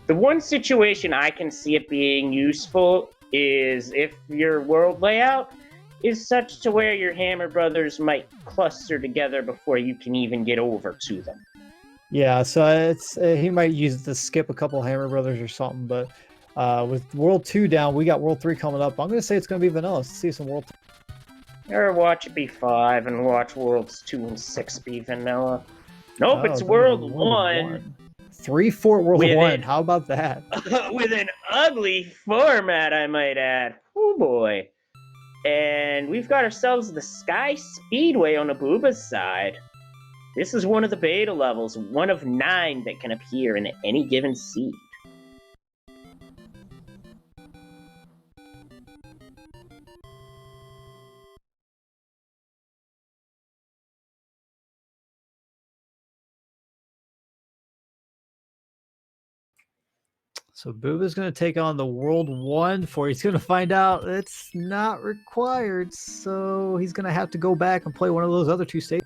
the one situation I can see it being useful is if your world layout is such to where your Hammer Brothers might cluster together before you can even get over to them. Yeah, so it's he might use it to skip a couple Hammer Brothers or something, but with World 2 down, we got World 3 coming up. I'm going to say it's going to be vanilla. Let's see some World 3. Or watch it be 5 and watch Worlds 2 and 6 be vanilla. Nope, it's World 1. 3-4 World 1. How about that? With an ugly format, I might add. Oh boy. And we've got ourselves the Sky Speedway on ibuba's side. This is one of the beta levels, one of 9 that can appear in any given seed. So Booba's going to take on the World 1 for he's going to find out it's not required. So he's going to have to go back and play one of those other two stages.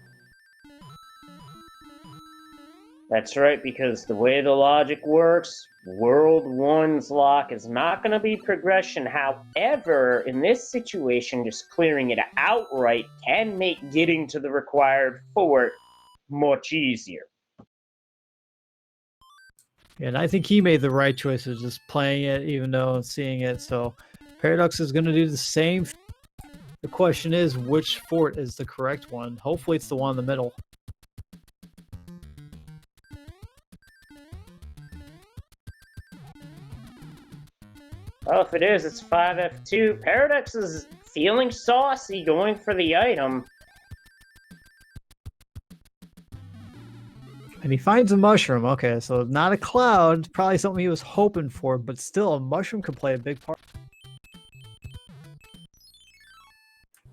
That's right, because the way the logic works, World 1's lock is not going to be progression. However, in this situation, just clearing it outright can make getting to the required fort much easier. And I think he made the right choice of just playing it, even though seeing it. So Paradox is going to do the same. The question is, which fort is the correct one? Hopefully it's the one in the middle. Well, if it is, it's 5F2. Paradox is feeling saucy, going for the item. And he finds a mushroom. Okay, so not a cloud. Probably something he was hoping for, but still, a mushroom could play a big part.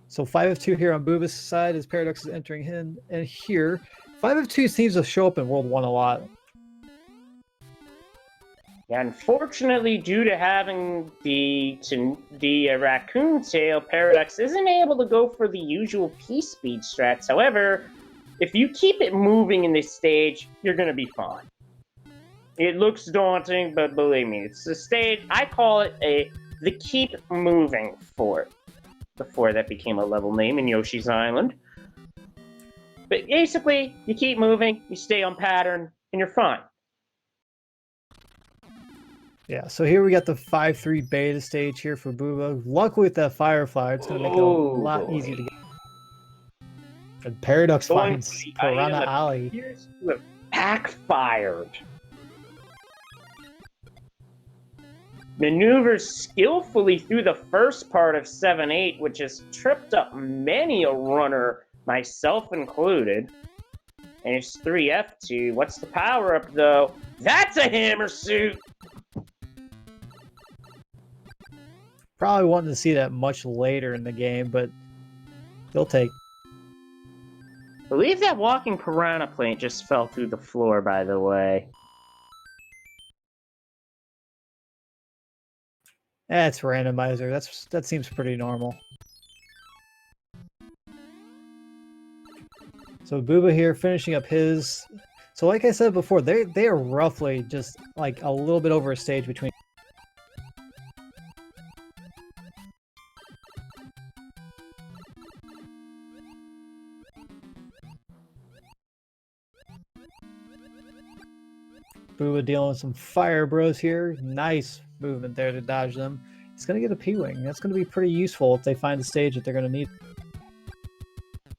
So 5F2 here on Booba's side as Paradox is entering in. And here, 5F2 seems to show up in World 1 a lot. Yeah, unfortunately, due to having the raccoon tail, Paradox isn't able to go for the usual P-speed strats. However, if you keep it moving in this stage, you're going to be fine. It looks daunting, but believe me, it's the stage, I call it the keep moving fort, before that became a level name in Yoshi's Island. But basically, you keep moving, you stay on pattern, and you're fine. Yeah, so here we got the 5-3 beta stage here for Booba. Luckily with that Firefly, it's going to make it a lot easier to get. And Paradox finds Piranha Alley. Appears to have backfired. Maneuvers skillfully through the first part of 7-8, which has tripped up many a runner, myself included. And it's 3F2. What's the power-up, though? That's a hammer suit! Probably wanting to see that much later in the game, but they'll take. I believe that walking piranha plant just fell through the floor, by the way. That's randomizer. That seems pretty normal. So Booba here finishing up his. So like I said before, they are roughly just like a little bit over a stage between. Booba dealing with some fire bros here. Nice movement there to dodge them. He's going to get a P-Wing. That's going to be pretty useful if they find a stage that they're going to need.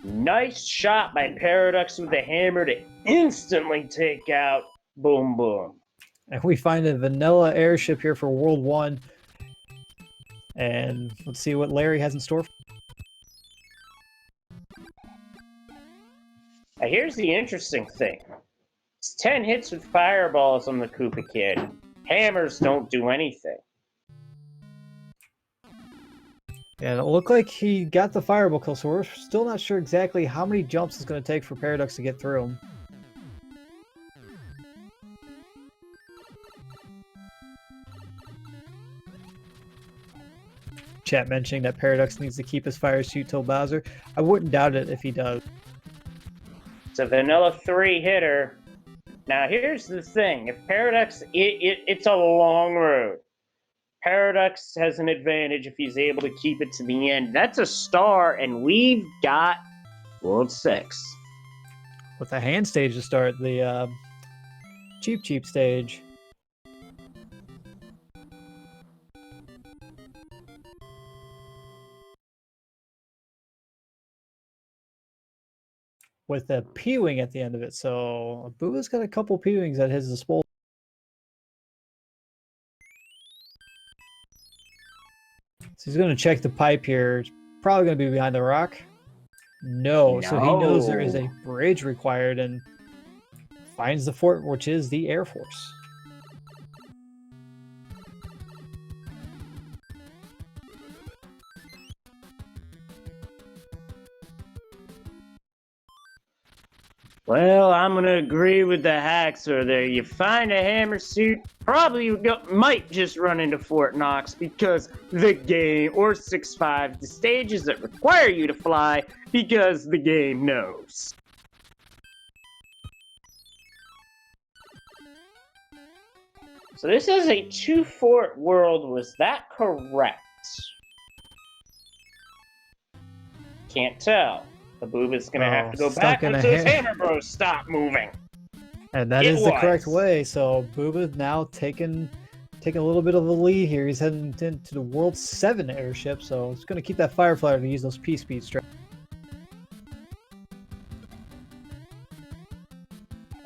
Nice shot by Paradox with the hammer to instantly take out Boom Boom. And we find a vanilla airship here for World 1. And let's see what Larry has in store. Now here's the interesting thing. It's 10 hits with fireballs on the Koopa Kid. Hammers don't do anything. Yeah, it looked like he got the fireball kill, so we're still not sure exactly how many jumps it's going to take for Paradox to get through him. Chat mentioning that Paradox needs to keep his fire suit till Bowser. I wouldn't doubt it if he does. It's a vanilla 3-hitter. Now here's the thing. If Paradox, it's a long road. Paradox has an advantage if he's able to keep it to the end. That's a star, and we've got World 6. With the hand stage to start, the cheap stage. With a P-Wing at the end of it, so Booba's got a couple P-Wings at his disposal. So he's going to check the pipe here. It's probably going to be behind the rock. No, so he knows there is a bridge required and finds the fort, which is the Air Force. Well, I'm gonna agree with the hacksaw there. You find a hammer suit, probably might just run into Fort Knox because the game, or 6-5, the stages that require you to fly because the game knows. So this is a 2-fort world, was that correct? Can't tell. The boob is gonna have to go back until his hammer bros stop moving. And that is the correct way. So Booba now taking a little bit of the lead here. He's heading into the World 7 airship, so it's going to keep that Fireflyer to use those P-speed strats.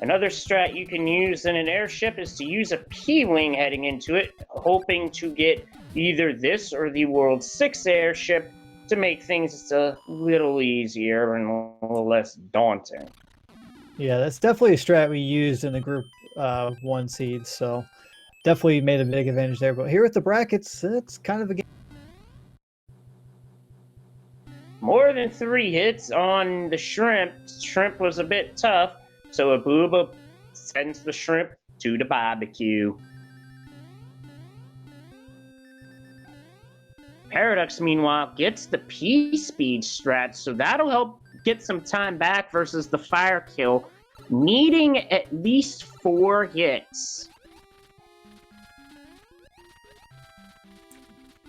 Another strat you can use in an airship is to use a P-wing heading into it, hoping to get either this or the World 6 airship to make things just a little easier and a little less daunting. Yeah, that's definitely a strat we used in the Group 1 seeds, so definitely made a big advantage there. But here at the brackets, it's kind of a game. More than 3 hits on the shrimp. Shrimp was a bit tough, so Ibuba sends the shrimp to the barbecue. Paraducks, meanwhile, gets the P-speed strat, so that'll help get some time back versus the fire kill, needing at least 4 hits.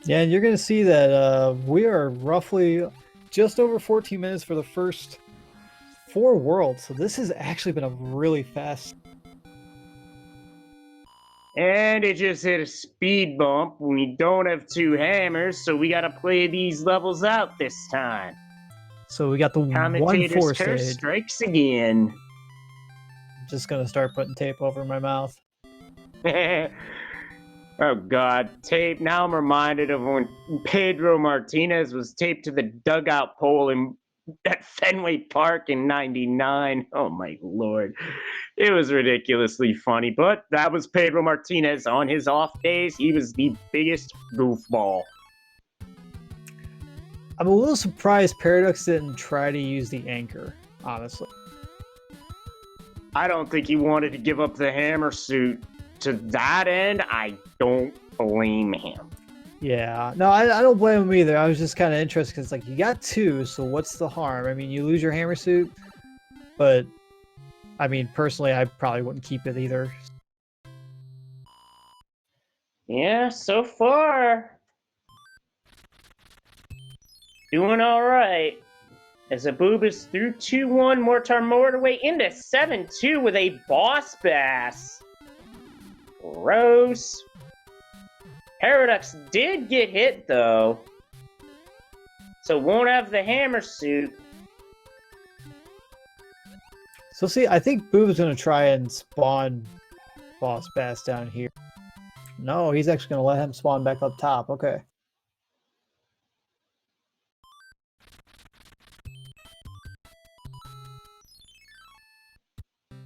Yeah, and you're going to see that we are roughly just over 14 minutes for the first 4 worlds, so this has actually been a really fast. And it just hit a speed bump. We don't have 2 hammers, so we gotta play these levels out this time. So we got the 1-4 stage. Strikes again. I'm just gonna start putting tape over my mouth. Oh God, tape. Now I'm reminded of when Pedro Martinez was taped to the dugout pole at Fenway Park in '99. Oh my Lord. It was ridiculously funny, but that was Pedro Martinez on his off days. He was the biggest goofball. I'm a little surprised Paradox didn't try to use the anchor, honestly. I don't think he wanted to give up the hammer suit. To that end, I don't blame him. Yeah, no, I don't blame him either. I was just kind of interested because, like, you got 2, so what's the harm? I mean, you lose your hammer suit, but, I mean, personally, I probably wouldn't keep it either. Yeah, so far, doing all right. As Ibuba is through 2-1, Mortar Mortarway into 7-2 with a boss bass. Gross. Paraducks did get hit, though, so won't have the hammer suit. So see, I think Booba's going to try and spawn Boss Bass down here. No, he's actually going to let him spawn back up top. Okay.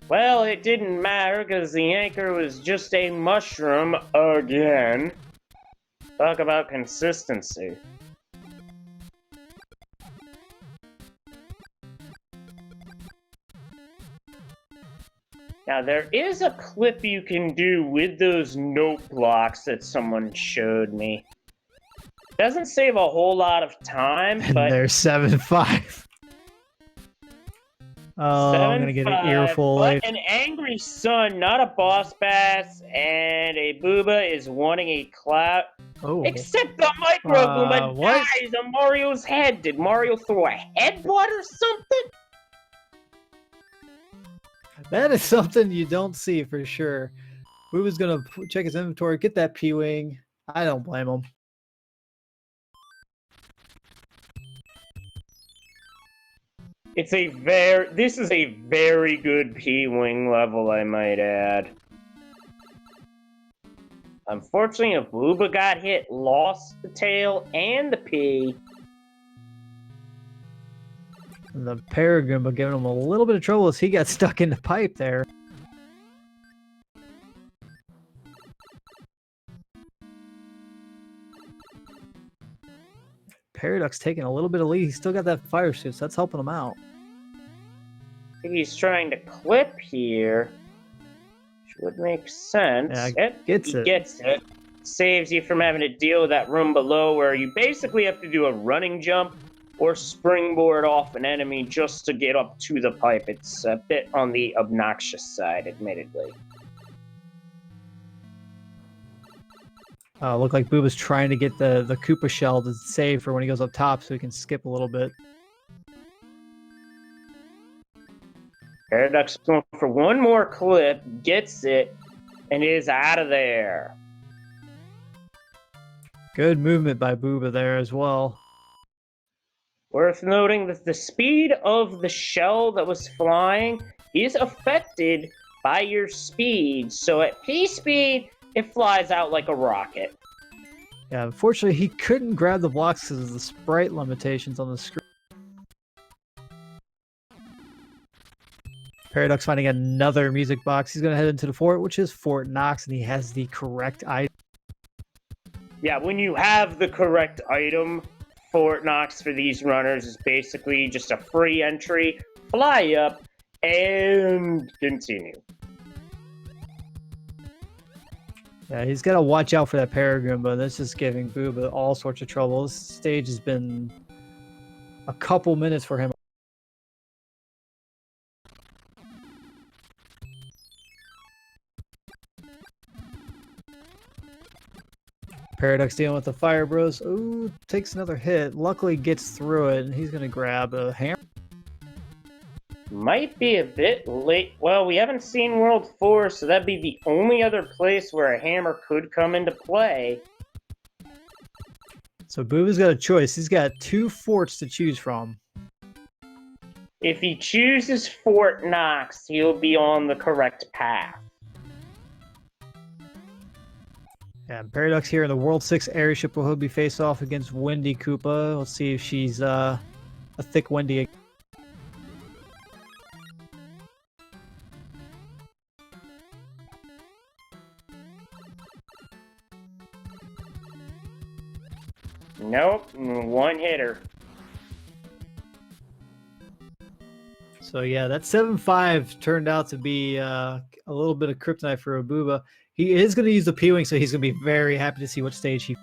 Well, it didn't matter because the anchor was just a mushroom again. Talk about consistency. Now, there is a clip you can do with those note blocks that someone showed me. Doesn't save a whole lot of time, And but... there's 7-5. Oh, I'm going to get an earful later. An angry sun, not a boss bass, and a Booba is wanting a clout. Oh. Except the micro Booba dies on Mario's head. Did Mario throw a headbutt or something? That is something you don't see for sure. Booba's going to check his inventory, get that P-Wing. I don't blame him. This is a very good P-Wing level, I might add. Unfortunately, a Booba got hit, lost the tail and the P. And the Paragoomba giving him a little bit of trouble as he got stuck in the pipe there. Paradox taking a little bit of lead. He's still got that fire suit, so that's helping him out. think he's trying to clip here, which would make sense. Yeah, Yep, gets he it. gets it. Saves you from having to deal with that room below where you basically have to do a running jump or springboard off an enemy just to get up to the pipe. It's a bit on the obnoxious side, admittedly. Look like Booba's trying to get the Koopa shell to save for when he goes up top so he can skip a little bit. Paraducks going for one more clip, gets it, and is out of there. Good movement by Booba there as well. Worth noting that the speed of the shell that was flying is affected by your speed. So at P speed, it flies out like a rocket. Yeah, unfortunately, he couldn't grab the blocks because of the sprite limitations on the screen. Paradox finding another music box. He's going to head into the fort, which is Fort Knox, and he has the correct item. Yeah, when you have the correct item, Fort Knox for these runners is basically just a free entry. Fly up and continue. Yeah, he's got to watch out for that Paragoomba. This is giving Booba all sorts of trouble. This stage has been a couple minutes for him. Paradox dealing with the Fire Bros. Ooh, takes another hit. Luckily gets through it, and he's going to grab a hammer. Might be a bit late. Well, we haven't seen World 4, so that'd be the only other place where a hammer could come into play. So Booba's got a choice. He's got two forts to choose from. If he chooses Fort Knox, he'll be on the correct path. Yeah, Paradox here in the World 6 airship will be face off against Wendy Koopa. Let's see if she's a thick Wendy. Nope, one hitter. So yeah, that 7-5 turned out to be a little bit of kryptonite for Abuba. He is going to use the P-Wing, so he's going to be very happy to see what stage he...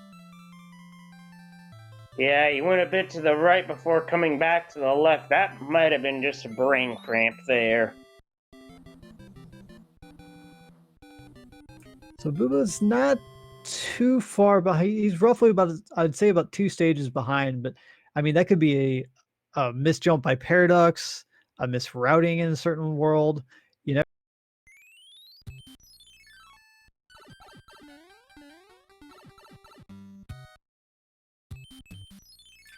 Yeah, he went a bit to the right before coming back to the left. That might have been just a brain cramp there. So Booba's not too far behind. He's roughly about, I'd say about 2 stages behind, but I mean, that could be a misjump by Paradox, a misrouting in a certain world, you know.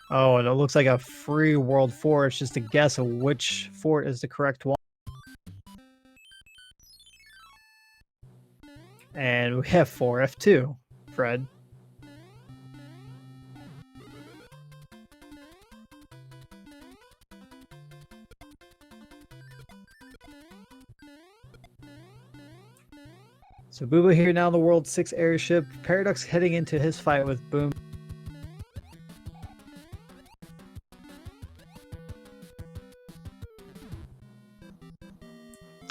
Oh, and it looks like a free World 4. It's just a guess of which fort is the correct one. And we have 4 F2, Fred. So Booba here now in the World 6 airship. Paradox heading into his fight with Boom.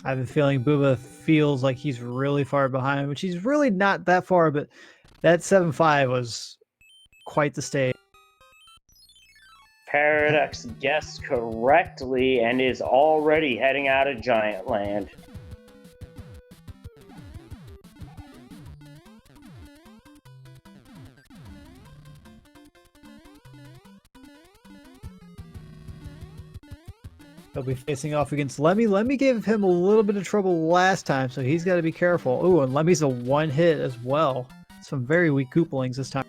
I have a feeling Booba feels like he's really far behind, which he's really not that far, but that 7-5 was quite the stage. Paradox guessed correctly and is already heading out of Giant Land. He'll be facing off against Lemmy. Lemmy gave him a little bit of trouble last time, so he's got to be careful. Ooh, and Lemmy's a one hit as well. Some very weak Koopalings this time.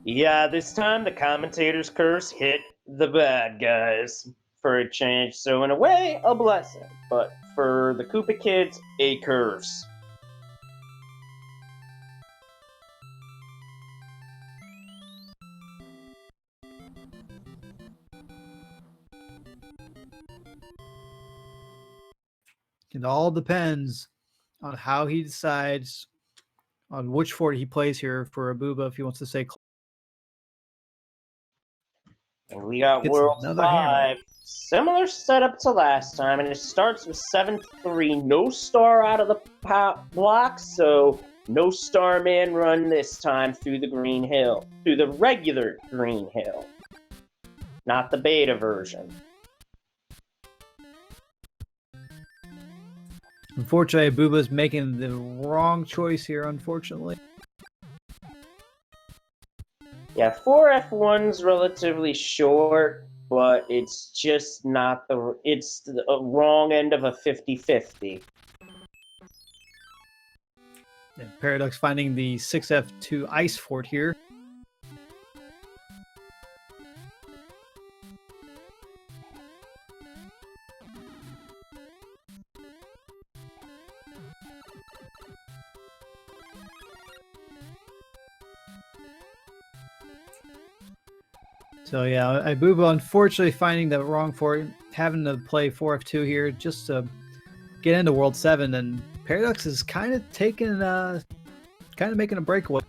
Yeah, this time the commentator's curse hit the bad guys for a change. So in a way, a blessing. But for the Koopa kids, a curse. It all depends on how he decides on which fort he plays here for Abuba if he wants to stay. And we got Gets World another 5. hammer. Similar setup to last time, and it starts with 7-3. No star out of the block, so no Starman run this time through the green hill. Through the regular green hill. Not the beta version. Unfortunately, ibuba's making the wrong choice here, unfortunately. Yeah, 4F1's relatively short, but it's just not it's the wrong end of a 50-50. And Paraducks finding the 6F2 Ice Fort here. So yeah, ibuba unfortunately finding the wrong fort, having to play 4F2 here just to get into World 7, and Paradox is kind of taking, making a breakaway.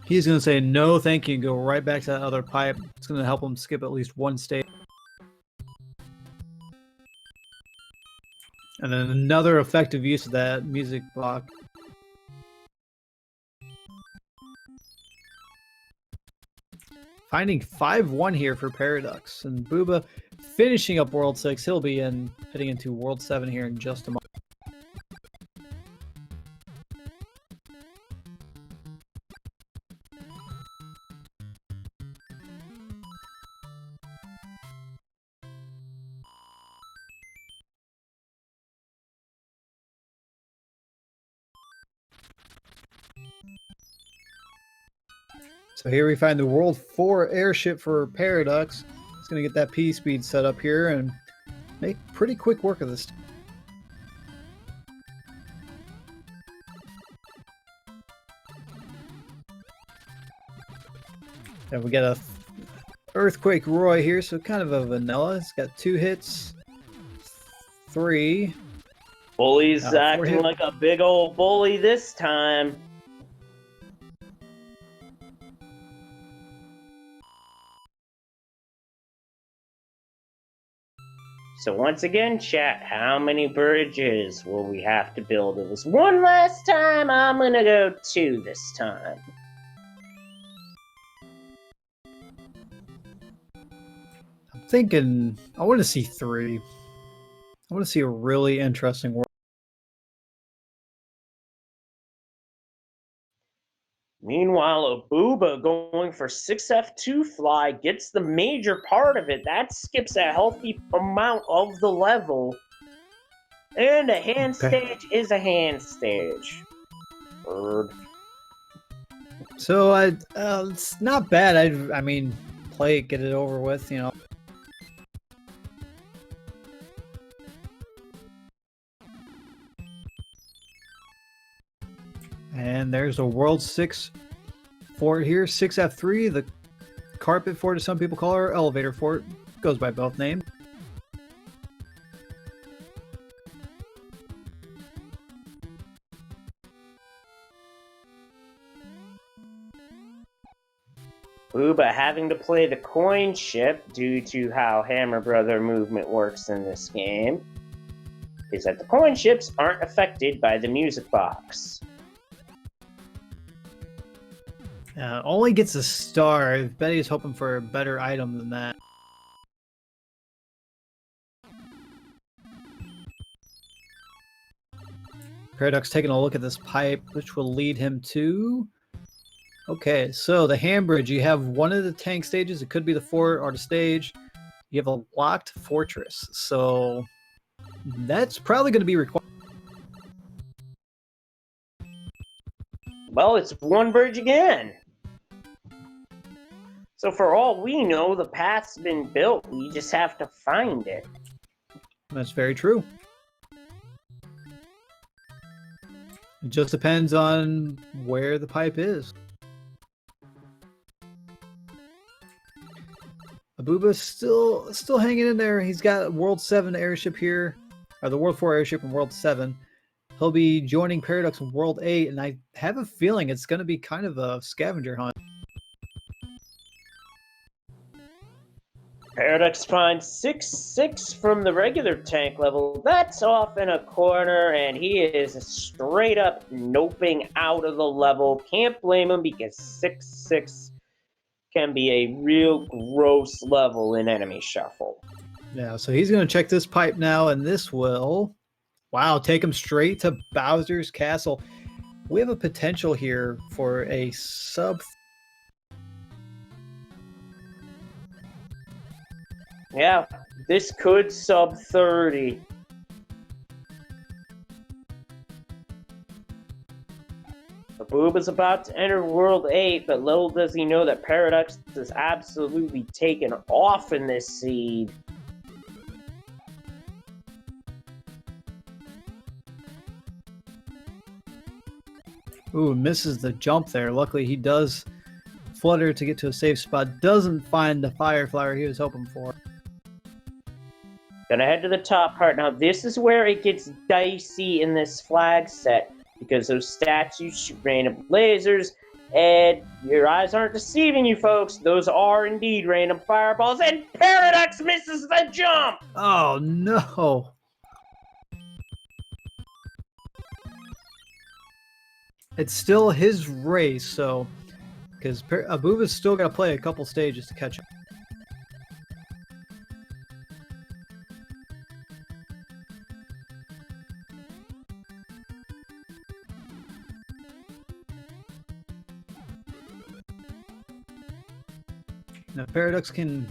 He's going to say no thank you and go right back to that other pipe. It's going to help him skip at least one stage. And then another effective use of that music block. Finding 5-1 here for Paradox. And Booba finishing up World 6. He'll be heading into World 7 here in just a moment. So here we find the World 4 airship for Paradox. He's going to get that P-speed set up here and make pretty quick work of this. And we got a Earthquake Roy here, so kind of a vanilla. It's got 2 hits, 3. Bully's acting like a big old bully this time. So once again, chat, how many bridges will we have to build? It was 1 last time. I'm gonna go 2 this time. I'm thinking I want to see 3. I want to see a really interesting world. Meanwhile, ibuba going for 6F2 fly gets the major part of it. That skips a healthy amount of the level. And a hand stage is a hand stage. Bird. So it's not bad. I mean, play it, get it over with, you know. And there's a World 6 fort here, 6F3, the carpet fort as some people call her, elevator fort, goes by both names. Booba having to play the coin ship due to how Hammer Brother movement works in this game is that the coin ships aren't affected by the music box. Only gets a star. I bet he's hoping for a better item than that. Paradox taking a look at this pipe, which will lead him to... Okay, so the hand bridge, you have one of the tank stages. It could be the fort or the stage. You have a locked fortress. So that's probably going to be required. Well, it's 1 bridge again. So for all we know, the path's been built. We just have to find it. That's very true. It just depends on where the pipe is. Abuba's still hanging in there. He's got World 7 airship here, or the World 4 airship in World 7. He'll be joining Paradox in World 8, and I have a feeling it's going to be kind of a scavenger hunt. Paradox finds 6-6 from the regular tank level. That's off in a corner, and he is straight up noping out of the level. Can't blame him because 6-6 can be a real gross level in enemy shuffle. Yeah, so he's going to check this pipe now, and this will, wow, take him straight to Bowser's Castle. We have a potential here for a sub. Yeah, this could sub 30. Abuba's about to enter World 8, but little does he know that Paradox is absolutely taken off in this seed. Ooh, misses the jump there. Luckily, he does flutter to get to a safe spot. Doesn't find the fire flower he was hoping for. Gonna head to the top part. Now, this is where it gets dicey in this flag set, because those statues shoot random lasers, and your eyes aren't deceiving you, folks. Those are indeed random fireballs, and Paradox misses the jump! Oh, no. It's still his race, so because Abuba's still got to play a couple stages to catch up. Now Paradox can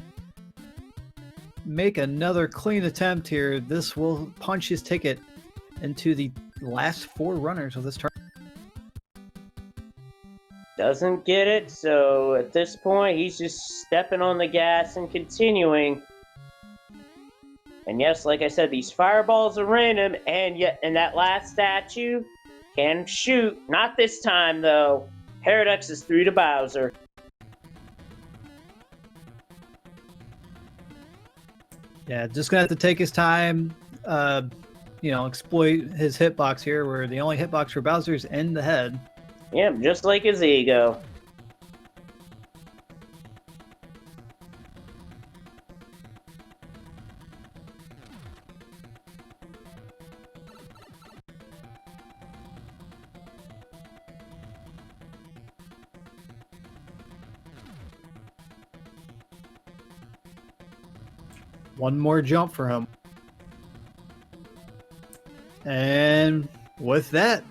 make another clean attempt here. This will punch his ticket into the last 4 runners of this turn. Doesn't get it, so at this point, he's just stepping on the gas and continuing. And yes, like I said, these fireballs are random, and that last statue can shoot. Not this time, though. Paradox is through to Bowser. Yeah, just gonna have to take his time, exploit his hitbox here, where the only hitbox for Bowser is in the head. Yeah, just like his ego. One more jump for him. And with that,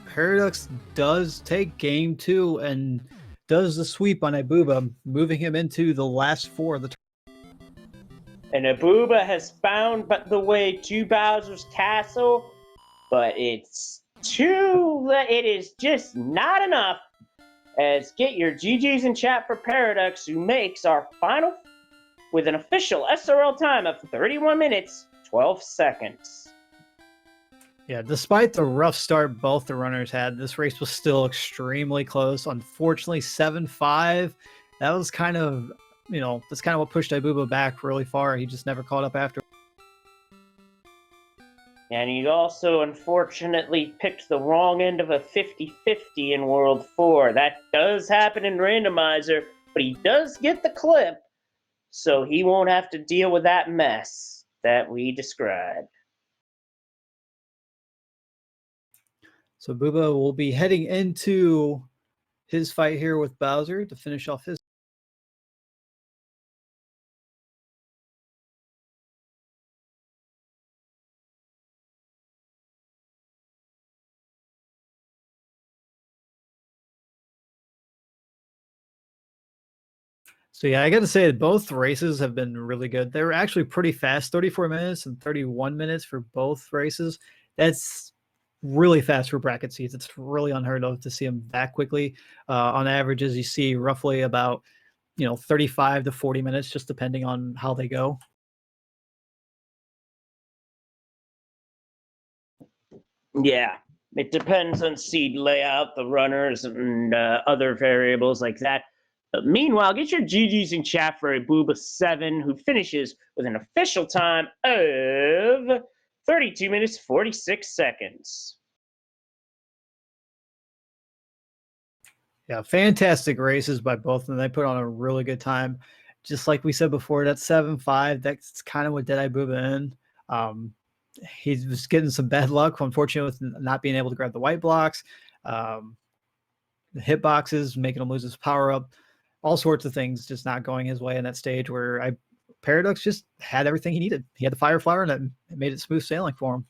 Paradox does take game 2 and does the sweep on Ibuba, moving him into the last 4 of the turn. And Ibuba has found the way to Bowser's Castle, but it is just not enough. As get your GGs in chat for Paradox, who makes our final with an official SRL time of 31 minutes, 12 seconds. Yeah, despite the rough start both the runners had, this race was still extremely close. Unfortunately, 7-5. That was kind of, that's kind of what pushed Ibuba back really far. He just never caught up after. And he also, unfortunately, picked the wrong end of a 50-50 in World 4. That does happen in Randomizer, but he does get the clip, so he won't have to deal with that mess that we described. So Abuba will be heading into his fight here with Bowser to finish off his. So yeah, I got to say that both races have been really good. They were actually pretty fast, 34 minutes and 31 minutes for both races. That's really fast for bracket seeds. It's really unheard of to see them that quickly. On average, as you see, roughly about 35 to 40 minutes, just depending on how they go. Yeah, it depends on seed layout, the runners, and other variables like that. Meanwhile, get your GGs in chat for ibuba7, who finishes with an official time of 32 minutes 46 seconds. Yeah, fantastic races by both of them. They put on a really good time. Just like we said before, that 7-5, that's kind of what did ibuba in. He was getting some bad luck, unfortunately, with not being able to grab the white blocks, the hitboxes, making him lose his power up, all sorts of things just not going his way in that stage where Paradox just had everything he needed. He had the fire flower, and it made it smooth sailing for him.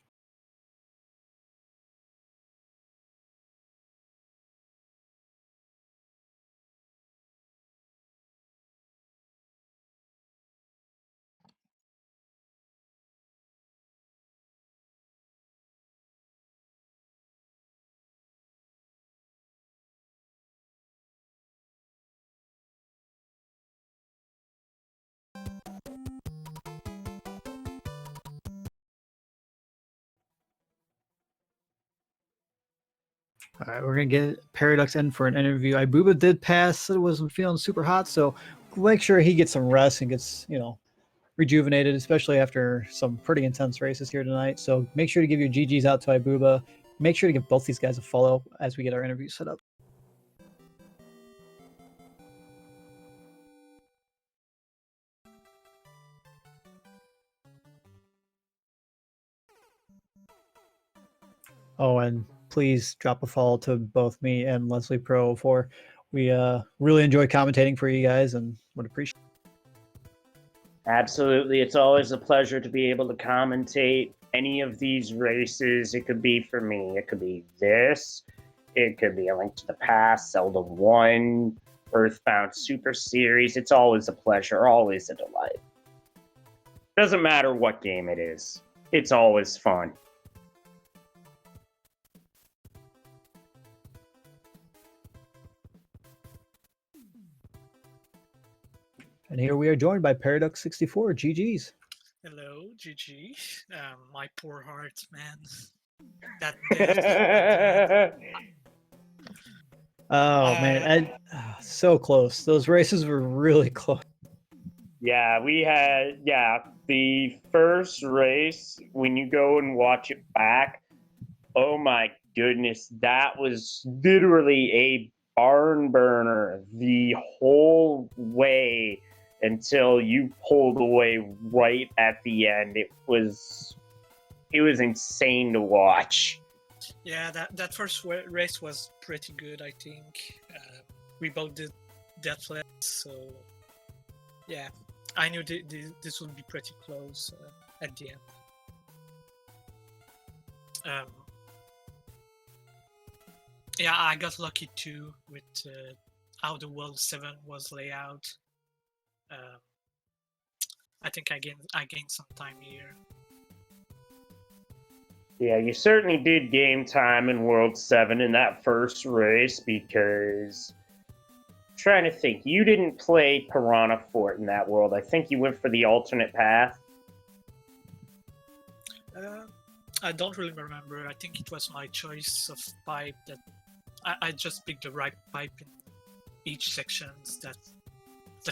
All right, we're gonna get Paradox in for an interview. Ibuba did pass; it wasn't feeling super hot, so make sure he gets some rest and gets rejuvenated, especially after some pretty intense races here tonight. So make sure to give your GGs out to Ibuba. Make sure to give both these guys a follow as we get our interview set up. Oh, and please drop a follow to both me and Leslie Pro 04. We really enjoy commentating for you guys and would appreciate it. Absolutely. It's always a pleasure to be able to commentate any of these races. It could be for me. It could be this. It could be A Link to the Past, Zelda 1, Earthbound Super Series. It's always a pleasure, always a delight. Doesn't matter what game it is. It's always fun. And here we are joined by paraducks64. GGs. Hello, GG. My poor heart, man. That Oh man, so close. Those races were really close. Yeah, we had the first race, when you go and watch it back, oh my goodness, that was literally a barn burner the whole way until you pulled away right at the end. It was insane to watch. Yeah, that first race was pretty good, I think. We both did deathless, so yeah, I knew this would be pretty close at the end. Yeah, I got lucky too with how the World 7 was laid out. I think I gained some time here. Yeah, you certainly did game time in World 7 in that first race, because I'm trying to think, you didn't play Piranha Fort in that world. I think you went for the alternate path. I don't really remember. I think it was my choice of pipe that I just picked the right pipe in each sections that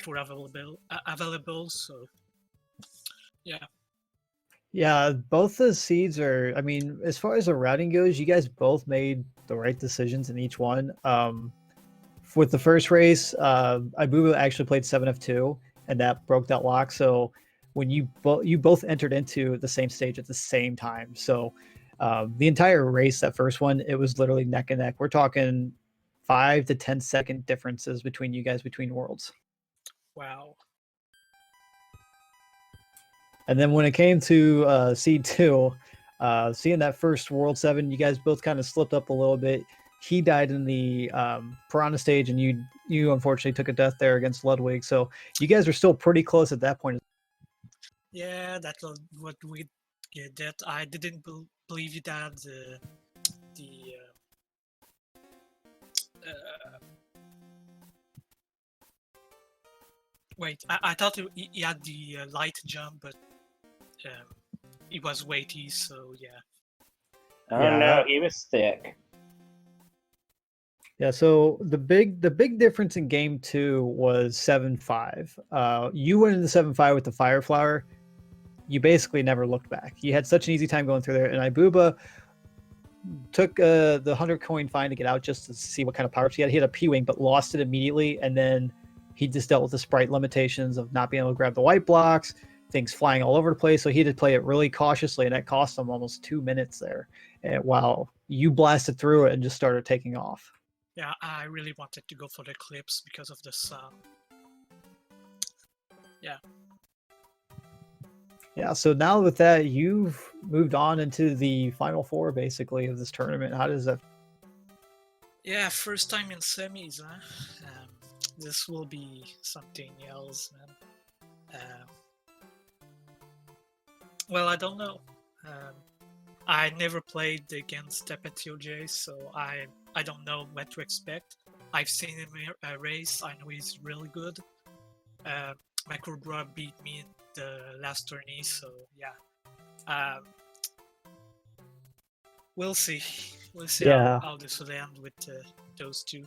were available. So yeah. Yeah, both the seeds are, I mean, as far as the routing goes, you guys both made the right decisions in each one. With the first race, Ibuba actually played 7F2, and that broke that lock. So when you both entered into the same stage at the same time. So the entire race, that first one, it was literally neck and neck. We're talking 5 to 10 second differences between you guys between worlds. Wow. And then when it came to Seed 2, seeing that first World 7, you guys both kind of slipped up a little bit. He died in the Piranha stage, and you unfortunately took a death there against Ludwig. So you guys were still pretty close at that point. Yeah, that was what we did. I didn't believe it had wait, I thought he had the light jump, but he was weighty, so yeah. Oh yeah, no, he was thick. Yeah, so the big difference in game 2 was 7-5. You went into 7-5 with the fire flower. You basically never looked back. You had such an easy time going through there, and Ibuba took the 100 coin fine to get out just to see what kind of power he had. He had a P-Wing, but lost it immediately, and then he just dealt with the sprite limitations of not being able to grab the white blocks, things flying all over the place, so he had to play it really cautiously, and that cost him almost 2 minutes there, while you blasted through it and just started taking off. Yeah, I really wanted to go for the clips because of the sun. Yeah. Yeah, so now with that, you've moved on into the final four, basically, of this tournament. How does that? Yeah, first time in semis, huh? This will be something else, man. Well, I don't know. I never played against TapatioJ, so I don't know what to expect. I've seen him race. I know he's really good. Macrobra beat me in the last tourney, so yeah. We'll see. We'll see how this will end with those two.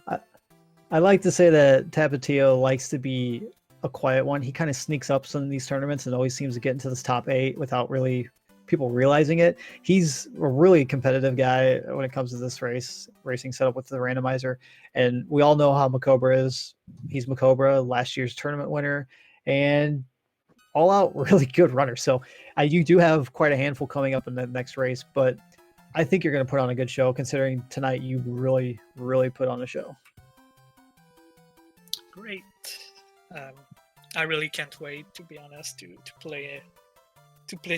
I like to say that Tapatio likes to be a quiet one. He kind of sneaks up some of these tournaments and always seems to get into this top 8 without really people realizing it. He's a really competitive guy when it comes to this racing setup with the randomizer. And we all know how Macobra is. He's Macobra, last year's tournament winner, and all out really good runner. So you do have quite a handful coming up in the next race, but I think you're going to put on a good show considering tonight you really, really put on a show. Great. I really can't wait, to be honest, to play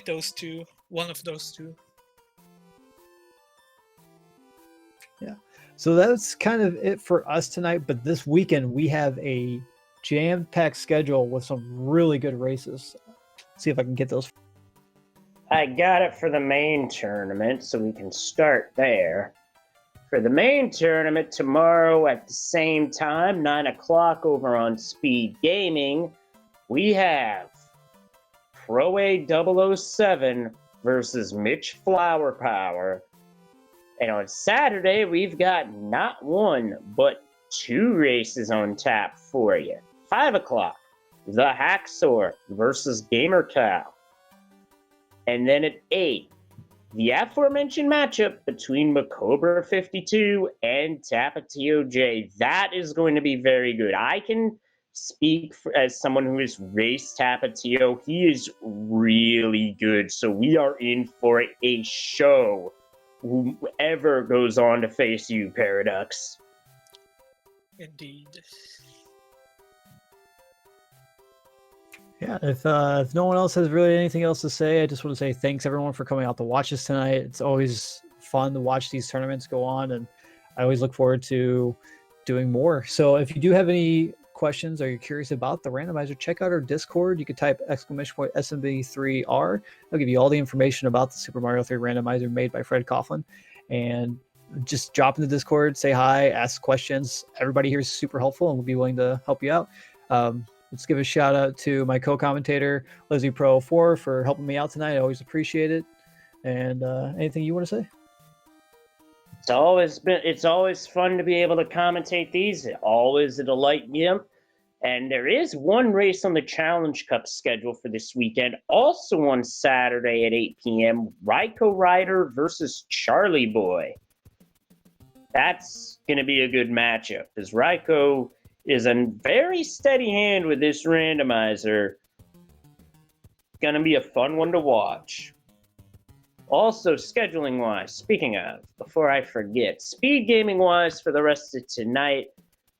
those two, one of those two. Yeah. So that's kind of it for us tonight. But this weekend we have a jam-packed schedule with some really good races. Let's see if I can get those. I got it for the main tournament, so we can start there. For the main tournament tomorrow at the same time, 9 o'clock over on SpeedGaming, we have Pro-A007 versus Mitch Flower Power. And on Saturday, we've got not one, but 2 races on tap for you. 5 o'clock, The Hacksaw versus Gamer Cow. And then at 8, the aforementioned matchup between Macobra 52 and Tapatio J. That is going to be very good. I can speak as someone who has raced Tapatio. He is really good. So we are in for a show. Whoever goes on to face you, Paraducks. Indeed. Yeah, if no one else has really anything else to say, I just want to say thanks everyone for coming out to watch us tonight. It's always fun to watch these tournaments go on, and I always look forward to doing more. So if you do have any questions or you're curious about the randomizer, check out our Discord. You could type !SMB3R. I'll give you all the information about the Super Mario 3 randomizer made by Fred Coughlin. And just drop in the Discord, say hi, ask questions. Everybody here is super helpful and will be willing to help you out. Let's give a shout out to my co-commentator, Leslie Pro 4, for helping me out tonight. I always appreciate it. And anything you want to say? It's always fun to be able to commentate these. Always a delight, yeah. And there is one race on the Challenge Cup schedule for this weekend. Also on Saturday at 8 p.m., Ryko Rider versus Charlie Boy. That's going to be a good matchup, because Ryko is a very steady hand with this randomizer. Gonna be a fun one to watch. Also, scheduling-wise, speaking of, before I forget, SpeedGaming-wise for the rest of tonight,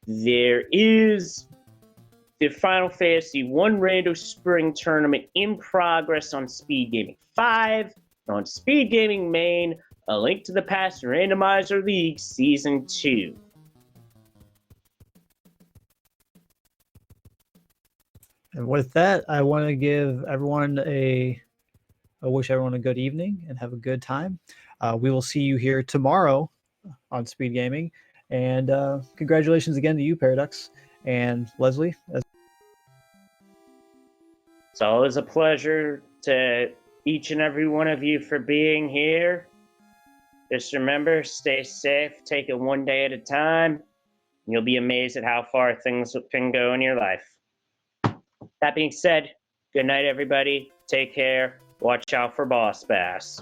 there is the Final Fantasy 1 Rando Spring Tournament in progress on SpeedGaming 5. On SpeedGaming Main, a link to the past Randomizer League Season 2. And with that, I want to give everyone I wish everyone a good evening and have a good time. We will see you here tomorrow on Speed Gaming. And congratulations again to you, Paraducks and Leslie. It's always a pleasure to each and every one of you for being here. Just remember, stay safe, take it one day at a time. You'll be amazed at how far things can go in your life. That being said, good night, everybody. Take care. Watch out for boss bass.